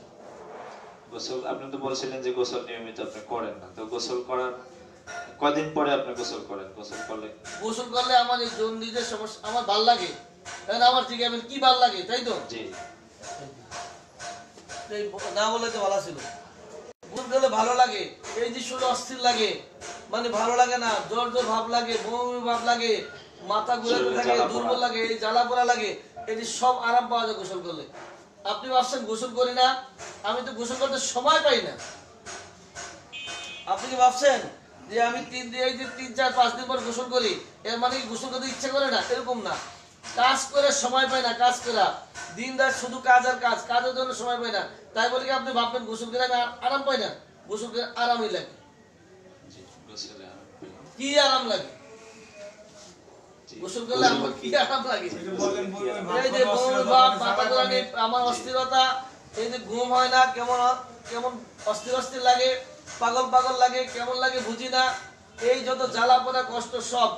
গোসল আপনি তো বলছিলেন যে গোসল নিয়মিত আপনি করেন না, তো গোসল করার কদিন পরে আপনি গোসল করেন? গোসল করলে গোসল করলে আমার এই জন্ডিসের সমস্যা আমার ভাল লাগে, তাহলে আমার জিজ্ঞাসা কি ভাল লাগে, তাই তো? জি এই না বলে তো ভালো ছিল। গোসল করলে ভালো লাগে, এই যে শরীর অস্থির লাগে, মানে ভালো লাগে না, জ্বর জ্বর ভাব লাগে, বমি ভাব লাগে, মাথা ঘুরাতে শরীরে থাকে, জ্বালা দুর্বল পোড়া। লাগে, এই জ্বালা পোড়া লাগে, এই যে সব আরাম পাওয়া যায় গোসল করলে। আপনি ভাবছেন গোসল করি না, আমি তো গোসল করতে সময় পাই না। আপনি কি ভাবছেন যে আমি এই যে 3-4-5 দিন পর গোসল করি, এর মানে কি গোসল করতে ইচ্ছে করে না? এরকম না, কাজ করে সময় পাই না, কাজ করা দিন রাত শুধু কাজ আর কাজ, কাজের জন্য সময় পাই না। তাই বলে কি আপনি ভাববেন গোসল করে আমি আরাম পাই না? গোসল করে আরামই লাগে। জি গোসলে আরাম পেলাম। কি আরাম লাগে? জি, গোসল করলে আমার কি আরাম লাগে? একটু বলেন, বলবেন, এই যে বমি ভাব, মাথা ঘোরানি, আমার অস্থিরতা, এই যে ঘুম হয় না, কেমন কেমন অস্থির অস্থির লাগে, পাগল পাগল লাগে, কেমন লাগে বুঝি না, এই যত জ্বালা পোড়া কষ্ট সব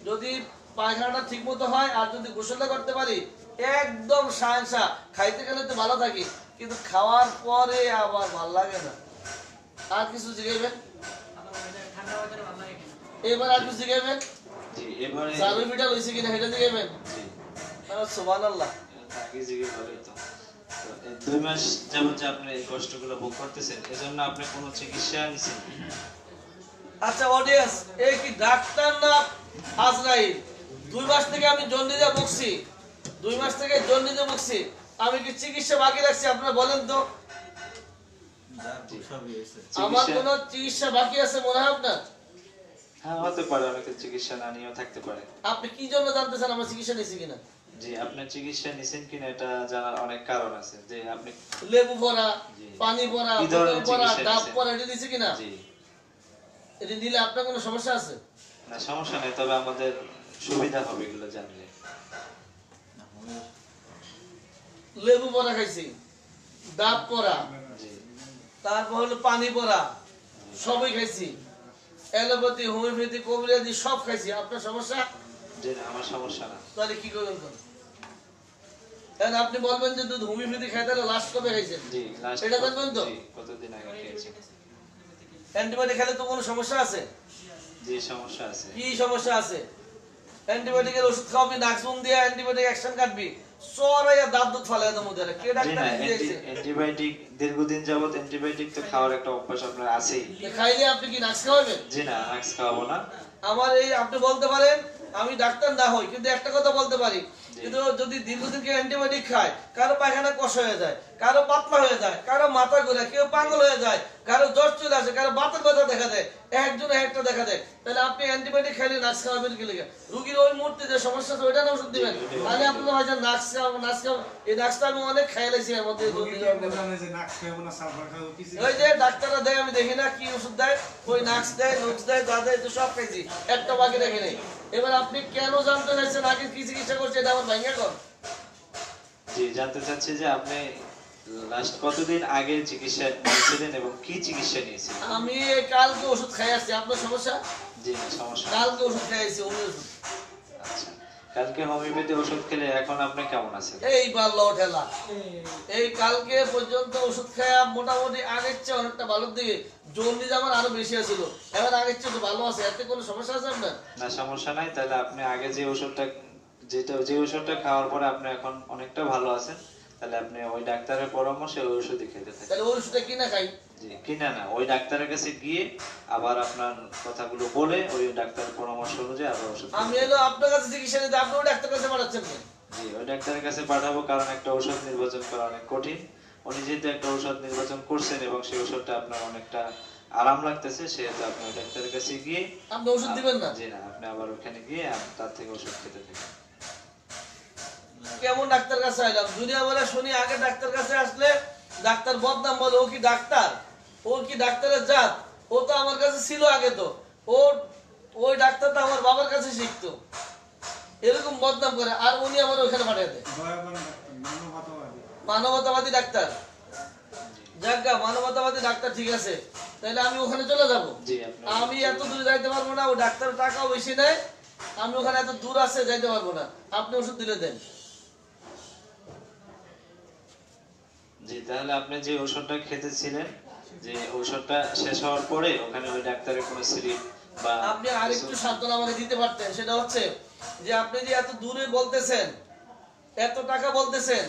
যদি পায়খানাটা ঠিক মতো হয় আর যদি গোসলটা করতে পারি একদম সায়সা, খাইতে গেলে তো ভালো থাকি, কিন্তু খাওয়ার পরে আবার ভাল লাগে না। আর কিছু জিজ্ঞাসবেন? এবার আর কিছু জিজ্ঞাসবেন? জি এবারে চালু পিঠা হয়েছে কিনা সেটা জিজ্ঞাসবেন? জি সুবহানাল্লাহ। আগে জিজ্ঞেস ভালোই তো। তো এই 2 মাস যাবত যে আপনি এই কষ্টগুলো ভোগ করতেছেন, এজন্য আপনি কোনো চিকিৎসা নিছেন? আচ্ছা অডিয়েন্স, এই কি ডাক্তার না আজরাইল? 2 মাস থেকে আমি জন্ডিসে ভুগছি, 2 মাস থেকে জন্ডিসে ভুগছি, আমি কি চিকিৎসা বাকি রাখছি? আপনারা বলেন তো, যার সবই হয়েছে। আমার চিকিৎসা- কোন চিকিৎসা বাকি আছে মনে হয় আপনার? হ্যাঁ হতে পারে, অনেকের চিকিৎসা না নিয়েও থাকতে পারে। আপনি কি জন্য জানতে চান আমার চিকিৎসা নিয়েছি কিনা? জি আপনার চিকিৎসা নিছেন কিনা এটা জানার অনেক কারণ আছে, যে আপনি লেবু পড়া, জি। পানি পড়া, কি ধরনের বোতল পড়া, চিকিৎসা ডাব নিছেন? পড়া, এটা দিয়েছি কিনা? জি এটা দিলে আপনার কোনো সমস্যা আছে? না সমস্যা নেই, তবে আমাদের সুবিধা হবে এগুলো জানলে। লেবু পড়া খাইছি, ডাব পড়া, জি তারপর হলো পানি পড়া, সবই খাইছি, অ্যালোপ্যাথি, হোমিওপ্যাথি, কবিরাজি সব খাইছি। আপনার সমস্যা? জি না আমার সমস্যা না। তাহলে কি করবেন কোন? তাহলে আপনি বলবেন যে দুধ হোমিওপ্যাথি খাইতে হলে লাস্ট কবে খাইছেন? জি লাস্ট এটা জানবেন তো? জি কতদিন আগে খেয়েছি। অ্যান্টিবায়োটিক খেলে তো কোনো সমস্যা আছে? জি সমস্যা আছে। কি সমস্যা আছে? অ্যান্টিবায়োটিকের ওষুধ খাওয়াবি, নাকসুম দিয়ে অ্যান্টিবায়োটিক অ্যাকশন কাটবি, সরাইয়া দাঁত দুধ ফালাই দেবো মধ্যে। কে জি ডাক্তার না কি দিয়েছে? অ্যান্টিবায়োটিক দীর্ঘদিন যাবত অ্যান্টিবায়োটিক তো খাওয়ার একটা অভ্যাস আপনার আছেই। খাইলে আপনি কি নাকস খাওয়াবেন? জি না নাক্স খাওয়াবো না। আমার এই আপনি বলতে পারেন আমি ডাক্তার না হই, কিন্তু একটা কথা বলতে পারি, কিন্তু যদি দীর্ঘদিন কেউ অ্যান্টিবায়োটিক খায়, কারো পায়খানা কষ হয়ে যায়, কারো পাতলা হয়ে যায়, কারো মাথা ঘুরে, কেউ পাগল হয়ে যায়, কারো জ্বর চলে আসে, কারো বাতের ব্যথা দেখা দেয়, একজনে একটা দেখা দেয়, তাহলে আপনি অ্যান্টিবায়োটিক খাইলে নাক্স খাওয়াবেন কি লেগে? রুগীর ওই মুহূর্তে যে সমস্যা আছে ওইটা না ওষুধ দিবেন? তাহলে আপনি হয়তো নাক্স খাওয়াবো, নাক্স খাওয়াবো, এই নাক্সটা আমি অনেক খাইলাইছি এর মধ্যে। ওই যে ডাক্তাররা দেয় আমি দেখি না কি ওষুধ দেয়, ওই নাক্স দেয়, নুক্স দেয়, যা দেয় তো সব খাইছি, একটা বাকি রেখে নেই। এবার আপনি কেন জানতে চাইছেন আগে কি চিকিৎসা করছে, এটা আমার ভাঙ্গা কর। জি জানতে চাচ্ছি যে আপনি লাস্ট কতদিন আগে চিকিৎসা নিয়েছিলেন এবং কি চিকিৎসা নিয়েছিলেন? আমি এই কালকে ওষুধ খাই আসছি। আপনার সমস্যা? জি না সমস্যা নেই। কালকে ওষুধ খাই আসছি, হোমিও ওষুধ। আচ্ছা কালকে হোমিওপ্যাথি ওষুধ খেলে এখন আপনি কেমন আছেন? এই বাল্লো ঠেলা, এই কালকে পর্যন্ত ওষুধ খায়া মোটামুটি আগের চেয়ে অনেকটা ভালোর দিকে, জন্ডিস আমার আরো বেশি আছিল, এখন আগের চেয়ে একটু ভালো আছে। এতে কোনো সমস্যা আছে আপনার? না সমস্যা নাই, তাহলে আপনি আগে যে ওষুধটা যে ওষুধটা খাওয়ার পরে আপনি এখন অনেকটা ভালো আছেন, তাহলে আপনি ওই ডাক্তারের পরামর্শে ওই ওষুধই খেতে থাকেন। তাহলে ওই ওষুধটা কিনা খাই? জি কিনা না, ওই ডাক্তারের কাছে গিয়ে আবার আপনার কথাগুলো বলে ওই ডাক্তারের পরামর্শ অনুযায়ী আবার ওষুধ খেতে আমি এলো আপনার কাছে চিকিৎসা নিতে, আপনি ওই ডাক্তার কাছে পাঠাচ্ছেন কেন? জি ওই ডাক্তারের কাছে পাঠাবো, কারণ একটা ঔষধ নির্বাচন করা অনেক কঠিন। উনি যেহেতু একটা ঔষধ নির্বাচন করছেন এবং সেই ওষুধটা আপনার অনেকটা আরাম লাগতেছে, সেহেতু আপনি ওই ডাক্তারের কাছে গিয়ে আপনি ওষুধ দিবেন না? জি না আপনি আবার ওখানে গিয়ে তার থেকে ওষুধ খেতে থাকেন। কেমন ডাক্তার কাছে আইলাম দুনিয়া বলে শুনি, আগে ডাক্তার কাছে আসলে ডাক্তার বদনাম বলে, ও কি ডাক্তার, ও কি ডাক্তারের জাত, ও তো আমার কাছে ছিল আগে, তো ও ওই ডাক্তারটা আমার বাবার কাছে শিখতো, এরকম বদনাম করে, আর উনি আমার ওখানে পাঠিয়ে দেয়। মানবতাবাদী ডাক্তার, যাজ্ঞা মানবতাবাদী ডাক্তার, ঠিক আছে, তাহলে আমি ওখানে চলে যাব। জি আপনি আমি এত দূরে যাইতে পারবো না, ও ডাক্তারের টাকাও বেশি নেয়, আমি ওখানে এত দূর আছে যাইতে পারবো না, আপনি ওষুধ দিলে দেন। জি তাহলে আপনি যে ওষুধটা খেতেছিলেন, যে ওষুধটা শেষ হওয়ার পরে ওখানে ওই ডাক্তারের কোনো স্লিপ বা আপনি আরেকটু সান্ত্বনা আমাকে দিতে পারতেন, সেটা হচ্ছে যে আপনি যে এত দূরে বলতেছেন, এত টাকা বলতেছেন,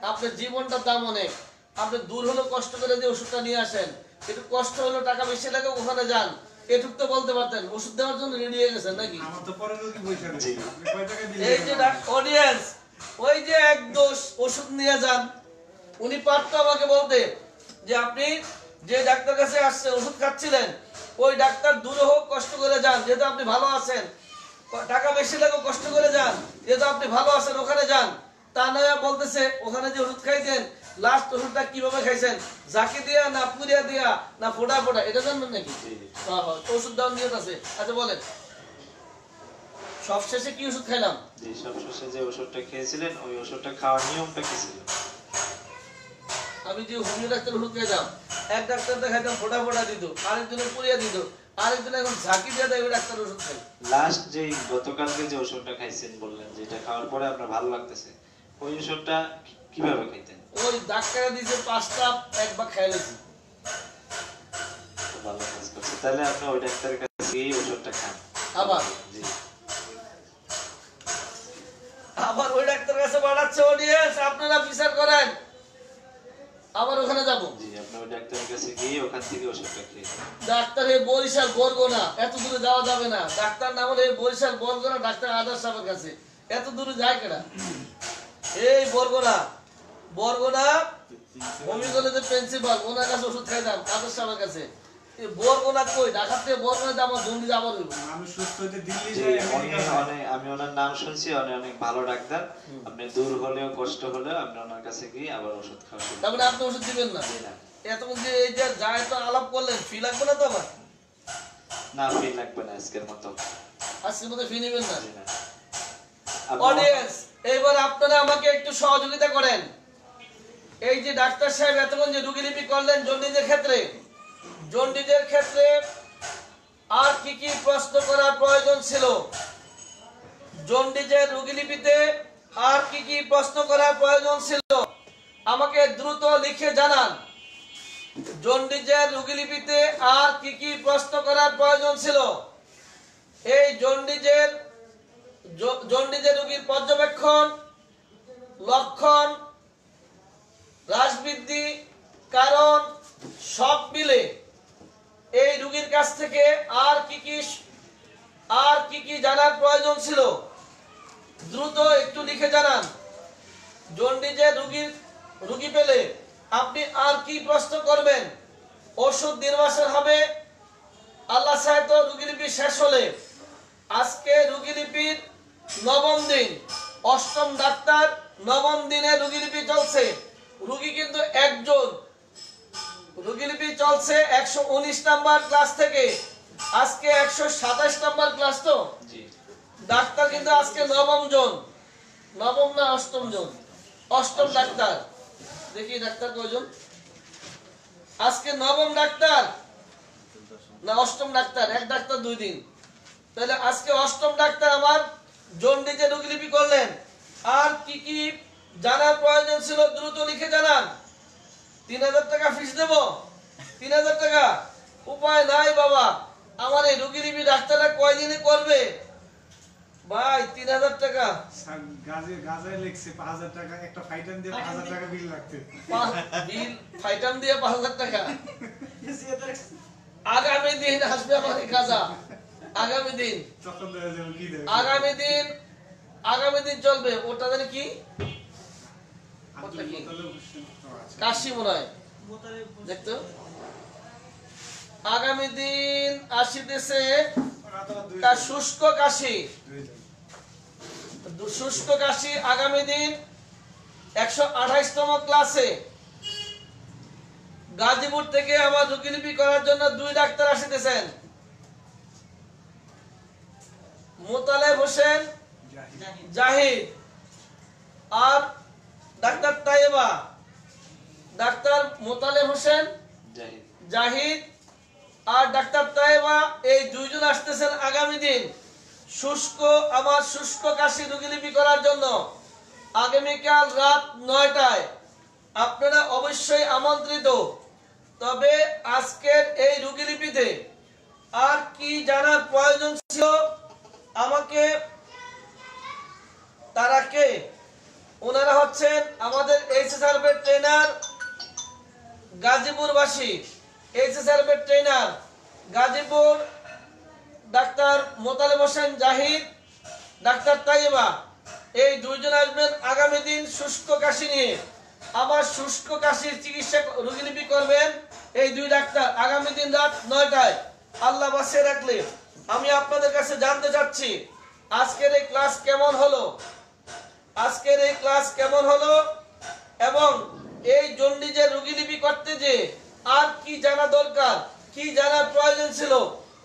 আপনার জীবনটার দাম অনেক, আপনি দূর হলো কষ্ট করে যে ওষুধটা নিয়ে আসেন, একটু কষ্ট হলো টাকা বেশি লাগে ওখানে যান, এটুক তো বলতে পারতেন। ওষুধ দেওয়ার জন্য রেডি হয়ে গেছেন নাকি? আমার তো পরে রোগী পয়সা নেই। আপনি কয় টাকা দিলেন? এই যে অডিয়েন্স, ওই যে এক দোষ ওষুধ নিয়ে যান, উনি পারতো আমাকে বলতে যে আপনি যে ডাক্তার কাছে আসছে ওষুধ খাচ্ছিলেন, ওই ডাক্তার দূরে হোক কষ্ট করে যান, যেহেতু আপনি ভালো আছেন, টাকা বেশি লাগে কষ্ট করে যান, যেহেতু আপনি ভালো আছেন ওখানে যান। তা নয় বলতেছে ওখানে যে ওষুধ খাইছেন, লাস্ট ওষুধটা কিভাবে খাইছেন, জাকি দিয়া না পুরিয়া দিয়া না ফোটা ফোটা, এটা জানবেন নাকি? ওষুধ দাম নিয়ত আছে। আচ্ছা বলেন, সবশেষে কি ওষুধ খাইলাম? জি, সবশেষে যে ওষুধটা খেয়েছিলেন ওই ওষুধটা খাওয়ার নিয়মটা কি ছিল? আমি যে হোমিও ডাক্তার ওষুধ খাইতাম, এক ডাক্তার দেখাইতাম ফোটা ফোটা দিত, আরেকজনের পুরিয়া দিত, আরেকজন এখন ঝাঁকি দিয়ে দেয়, ওই ডাক্তার ওষুধ খাই। লাস্ট যে গতকালকে যে ওষুধটা খাইছেন বললেন, যেটা খাওয়ার পরে আপনার ভালো লাগতেছে, ওই ওষুধটা কিভাবে খাইতেন? ওই ডাক্তার দিয়েছে 5টা, একবার খাইলেছি। খুব ভালো কাজ করছে। তাহলে আপনি ওই ডাক্তারের কাছে গিয়ে ওষুধটা খান। আবার জি, আবার ওই ডাক্তার কাছে পাঠাচ্ছে অডিয়েন্স, আপনারা বিচার করেন, আবার ওখানে যাব। জি, আপনি ওই ডাক্তারের কাছে গিয়ে ওখান থেকে ওষুধটা খেয়ে নেন। ডাক্তার এই বরিশাল বরগুনা, এত দূরে যাওয়া যাবে না। ডাক্তার নাম হলো এই বরিশাল বরগুনা, ডাক্তার আদার সাহেবের কাছে। এত দূরে যায় কেনা? এই বরগুনা, বরগুনা হোমিও কলেজের প্রিন্সিপাল, ওনার কাছে ওষুধ খাইতাম, আদার সাহেবের কাছে। এই বরগুনা কই? ঢাকা থেকে বরগুনা আমার জলদি যাবার হইব। মানুষ সুস্থ হতে দিল্লি জি, যায়, আমেরিকা যায়। আমি ওনার নাম শুনছি, অনেক ভালো ডাক্তার। আপনি দূর হলেও কষ্ট হলেও আপনি ওনার কাছে গিয়ে আবার ওষুধ খাওয়া শুরু তারপরে করুন। আপনি ওষুধ দিবেন না? জি, না। এত মধ্যে এই যে যায় তো আলাপ করলেন, ফি লাগবে না তো আমার? না, ফি লাগবে না আজকের মতো। আজকের মধ্যে ফি নেবেন না? জি, না। আপনি- অডিয়েন্স, এবার আপনারা আমাকে একটু সহযোগিতা করেন। এই যে ডাক্তার সাহেব এতক্ষণ যে রোগীলিপি করলেন জন্ডিসের ক্ষেত্রে, জন্ডিসের ক্ষেত্রে আর কি কি প্রশ্ন করার প্রয়োজন ছিল? জন্ডিসের রোগীলিপিতে আর কি কি প্রশ্ন করার প্রয়োজন ছিল? আমাকে দ্রুত লিখে জানান। জন্ডিসের রোগীলিপিতে আর কি কি প্রশ্ন করার প্রয়োজন ছিল? এই জন্ডিসের রোগীর পর্যবেক্ষণ, লক্ষণ, হ্রাসবৃদ্ধি, কারণ সব মিলে এই রোগীর কাছ থেকে আর কি কি জানার প্রয়োজন ছিল? দ্রুত একটু লিখে জানান। জন্ডিসের রোগী পেলে আপনি আর কি প্রশ্ন করবেন? ওষুধ নির্বাচন হবে। আল্লাহ সাহেব তো রোগীলিপি শেষ হলে, আজকে রোগীলিপির 9ম দিন, 8ম ডাক্তার 9ম দিনে রোগীলিপি চলছে। রোগী কিন্তু একজন, রোগীলিপি চলছে 119 নাম্বার ক্লাস থেকে, আজকে 127 নাম্বার ক্লাস। তো জি, ডাক্তার কিন্তু আজকে 9ম জন, 9ম না 8ম জন, 8ম ডাক্তার। দেখি ডাক্তার কয়জন আজকে? 9ম ডাক্তার না 8ম ডাক্তার? এক ডাক্তার 2 দিন। তাহলে আজকে 8ম ডাক্তার আমার জন্ডিসের রোগীলিপি করলেন। আর কি কি জানার প্রয়োজন ছিল দ্রুত লিখে জানান। 3000 টাকা ফিস দেব? 3000 টাকা উপায় নাই বাবা। আমার এই রোগীলিপি ডাক্তাররা কয়দিনে করবে ভাই? 3000 টাকা গাজায় লেখছে 5000 টাকা, একটা ফাইটান দিয়ে 5000 টাকা বিল লাগছে। বিল ফাইটাম দিয়ে 5000 টাকা। আগামী দিন আসবে আমার এই কাজা, আগামী দিন, তখন দেখা যাবে কি দেবে। আগামী দিন চলবে। ওটা জানি কি আব্দুল মোতালেব হোসেন তো আছে। কাশি মনে হয়, দেখতো আগামী দিন আসিতেছে ওরা তো তার শুষ্ক কাশি। দুইজন। শুষ্ক কাশি আগামী দিন 128তম ক্লাসে গাজীপুর থেকে আমার রোগীলিপি করার জন্য 2 ডাক্তার আসিতেছেন। মোতালেব হোসেন জাহিদ আর ডাক্তার তাইবা। ডাক্তার মোতালেব হোসেন জাহিদ। জাহিদ আর ডাক্তার তাইবা, এই 2 জন আসতেছেন আগামী দিন আমার শুষ্ক কাশি রোগীলিপি করার জন্য। আগামীকাল রাত 9টায় আপনারা অবশ্যই আমন্ত্রিত। তবে আজকের এই রোগীলিপিতে আর কি কি জানার প্রয়োজন ছিল আমাকে, তারা কে? ওনারা হচ্ছেন আমাদের এইচএসআরএফ এর ট্রেনার, গাজীপুরবাসী, এইচএসআরএফ এর trainer Gazipur, doctor Motaleb Hossain Zahid, doctor Taiba. এই দুইজন আসবেন আগামী দিন শুষ্ক কাশি নিয়ে। আমার শুষ্ক কাশির চিকিৎসা রোগীলিপি করবেন এই দুই ডাক্তার আগামী দিন রাত 9টায়, আল্লাহ বাঁচিয়ে রাখলে। আমি আপনাদের কাছে জানতে চাচ্ছি আজকের এই ক্লাস কেমন হলো, আজকের এই ক্লাস কেমন হলো, এবং এই জন্ডিজের রোগীলিপি করতে যে আর কি জানা দরকার, কি জানার প্রয়োজন ছিল,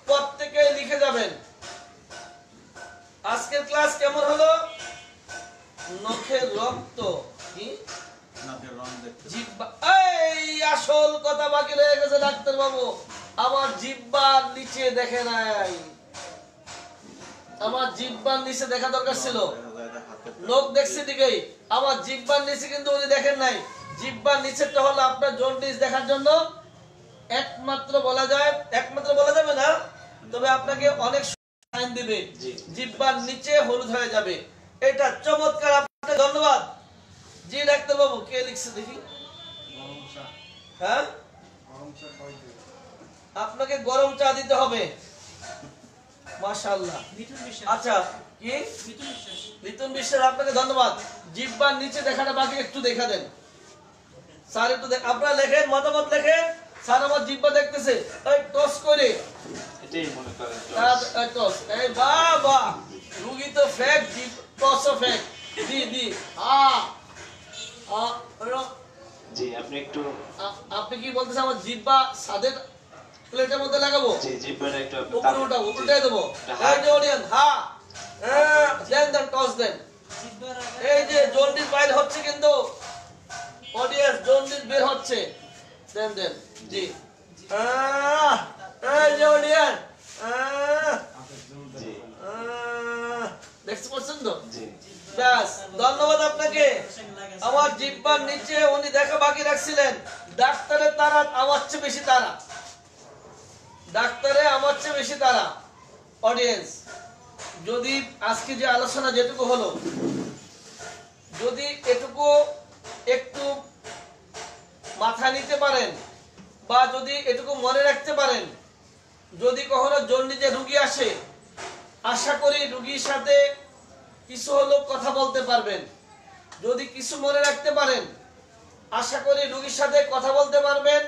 প্রত্যেকে লিখে যাবেন। আজকের ক্লাস কেমন হলো? নখের রক্ত কি জিহ্বা, এই আসল কথা বাকি রয়ে গেছে ডাক্তার বাবু। আমার জিহ্বার নিচে দেখে নাই, আমার জিহ্বার নিচে দেখা দরকার ছিল। লোক দেখছে ঠিকই, আমার জিহ্বার নিচে কিন্তু উনি দেখেন নাই। জিহ্বার নিচেরটা হলো আপনার জন্ডিস দেখার জন্য একমাত্র বলা যায়, একমাত্র বলা যাবে না, তবে আপনাকে অনেক সাইন দিবে, জিহ্বার নিচে হলুদ হয়ে যাবে। এটা চমৎকার, আপনাকে ধন্যবাদ। জি ডাক্তার বাবু, কে লিখছে দেখি? হ্যাঁ, আপনাকে গরম চা দিতে হবে। মাশাআল্লাহ। আচ্ছা, কি লিটন বিশ্বাস, আপনাকে ধন্যবাদ। জিহ্বার নিচে দেখাটা বাকি, একটু দেখা দেন স্যার, একটু আপনারা লেখেন, মতামত লেখেন। স্যার আমার জিহ্বা দেখতেছে, এই টস করে এটাই মনে করেন টস। এই বাবা, রুগী তো ফেক, টসও ফেক। জি জি, জি আপনি একটু, আপনি কি বলতেছেন আমার জিহ্বা সাদের প্লেটের মধ্যে লাগাবো? জি জিহ্বাটা একটু আপনি উপরে উঠাবো, উল্টাই দেবো। এই যে অডিয়েন্স, দেন টস দেন। এই যে জন্ডিস বাইর হচ্ছে কিন্তু, অডিয়েন্স জন্ডিস বের হচ্ছে, দেন দেন। জি, এই যে অডিয়েন্স, জি দেখতে পাচ্ছেন তো? জি ব্যাস, ধন্যবাদ আপনাকে। আমার জিহ্বার নিচে উনি দেখা বাকি রাখছিলেন। ডাক্তারের তারা আমার চেয়ে বেশি তারা, ডাক্তারে আমার চেয়ে বেশি তারা। অডিয়েন্স, যদি আজকে যে আলোচনা যেটুকু হলো, যদি এটুকু একটু মাথা নিতে পারেন, বা যদি এটুকু মনে রাখতে পারেন, যদি কখনো জন্ডিসে রুগী আসে, আশা করি রুগীর সাথে কিছু হলেও কথা বলতে পারবেন। যদি কিছু মনে রাখতে পারেন, আশা করি রুগীর সাথে কথা বলতে পারবেন।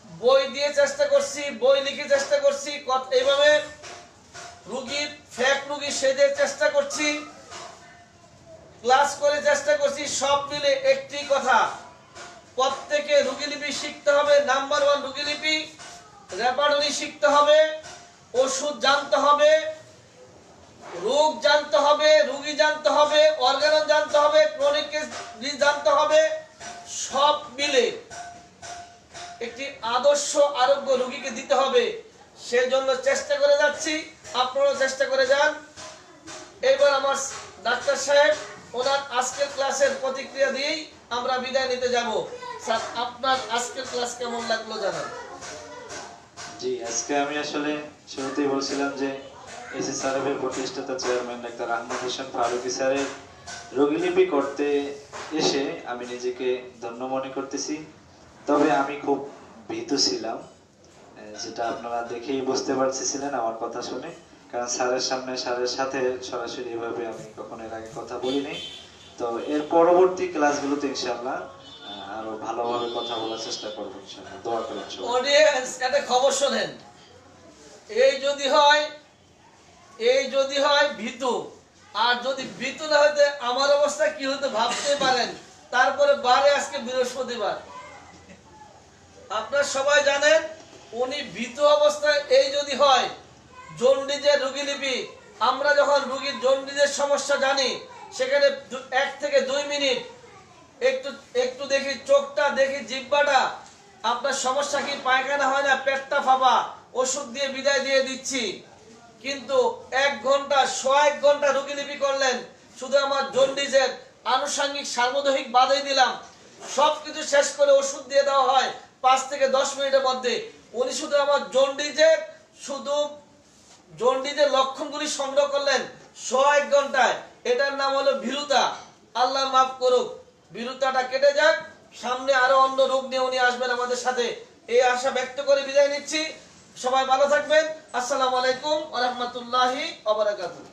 বই দিয়ে চেষ্টা করছি, বই লিখে চেষ্টা করছি, এইভাবে রুগীর ফেক রুগী সেজে চেষ্টা করছি, ক্লাস করে চেষ্টা করছি। সব মিলে একটি কথা, প্রত্যেকে রোগীলিপি শিখতে হবে। নাম্বার 1 রোগীলিপি, রেপার্টরি শিখতে হবে, ওষুধ জানতে হবে, রোগ জানতে হবে, রোগী জানতে হবে, অর্গানন জানতে হবে, ক্রনিক কেস জানতে হবে। সব মিলে একটি আদর্শ আরোগ্য রোগীকে দিতে হবে। সেই জন্য চেষ্টা করে যাচ্ছি, আপনারাও চেষ্টা করে যান। এবার আমার ডাক্তার সাহেব ওনার আজকের ক্লাসের প্রতিক্রিয়া দিয়েই আমরা বিদায় নিতে যাব। স্যার, আপনার আজকের ক্লাস কেমন লাগলো জানান। জি, আজকে আমি আসলে শুরুতেই বলছিলাম যে এসএসআরএফ এর প্রতিষ্ঠাতা চেয়ারম্যান ডাক্তার আহমদ হোসেন ফারুকী স্যারের রোগীলিপি করতে এসে আমি নিজেকে ধন্য মনে করতেছি। তবে আমি খুব ভীতু ছিলাম, যেটা আপনারা দেখেই বুঝতে পারছিলেন আমার কথা শুনে, কারণ স্যারের সামনে স্যারের সাথে সরাসরি এভাবে আমি কখনো এর আগে কথা বলিনি। তো এর পরবর্তী ক্লাসগুলোতে ইনশাআল্লাহ আরো ভালোভাবে কথা বলার চেষ্টা করবো ইনশাআল্লাহ। দোয়া করেন সবাই। অডিয়েন্স, একটা খবর শোনেন। এই যদি হয় ভীতু, আর যদি ভীতু না হইতে আমার অবস্থা কি হতে ভাবতে পারেন। তারপরে বারে আজকে বৃহস্পতিবার, আপনারা সবাই জানেন উনি ভীতু অবস্থায় এই যদি হয় জন্ডিসের রোগীলিপি, আমরা যখন রোগীর জন্ডিসের সমস্যা জানি, সেখানে 1 থেকে 2 মিনিট একটু দেখি চোখটা, দেখি জিহ্বাটা, আপনার সমস্যা কি পায়খানা হয় না, পেটটা ফাঁপা, ওষুধ দিয়ে বিদায় দিয়ে দিচ্ছি। কিন্তু 1 ঘন্টা 1 ঘন্টা রোগীলিপি করলেন, শুধু আমার জন্ডিসের আনুষঙ্গিক সার্বদৈহিক বাধাই দিলাম, সবকিছু শেষ করে ওষুধ দিয়ে দেওয়া হয় 5 থেকে 10 মিনিটের মধ্যে। উনি শুধু আমার জন্ডিসের শুধু জন্ডিসের লক্ষণগুলি সংগ্রহ করলেন 101 ঘন্টায়, এটার নাম হলো ভীরুতা। আল্লাহ মাফ করুক, ভীরুতাটা কেটে যাক, সামনে আরো অন্য রোগ নিয়ে উনি আসবেন আমাদের সাথে, এই আশা ব্যক্ত করে বিদায় নিচ্ছি। সবাই ভালো থাকবেন। আসসালামু আলাইকুম ওয়া রাহমাতুল্লাহি ওয়া বারাকাতুহু।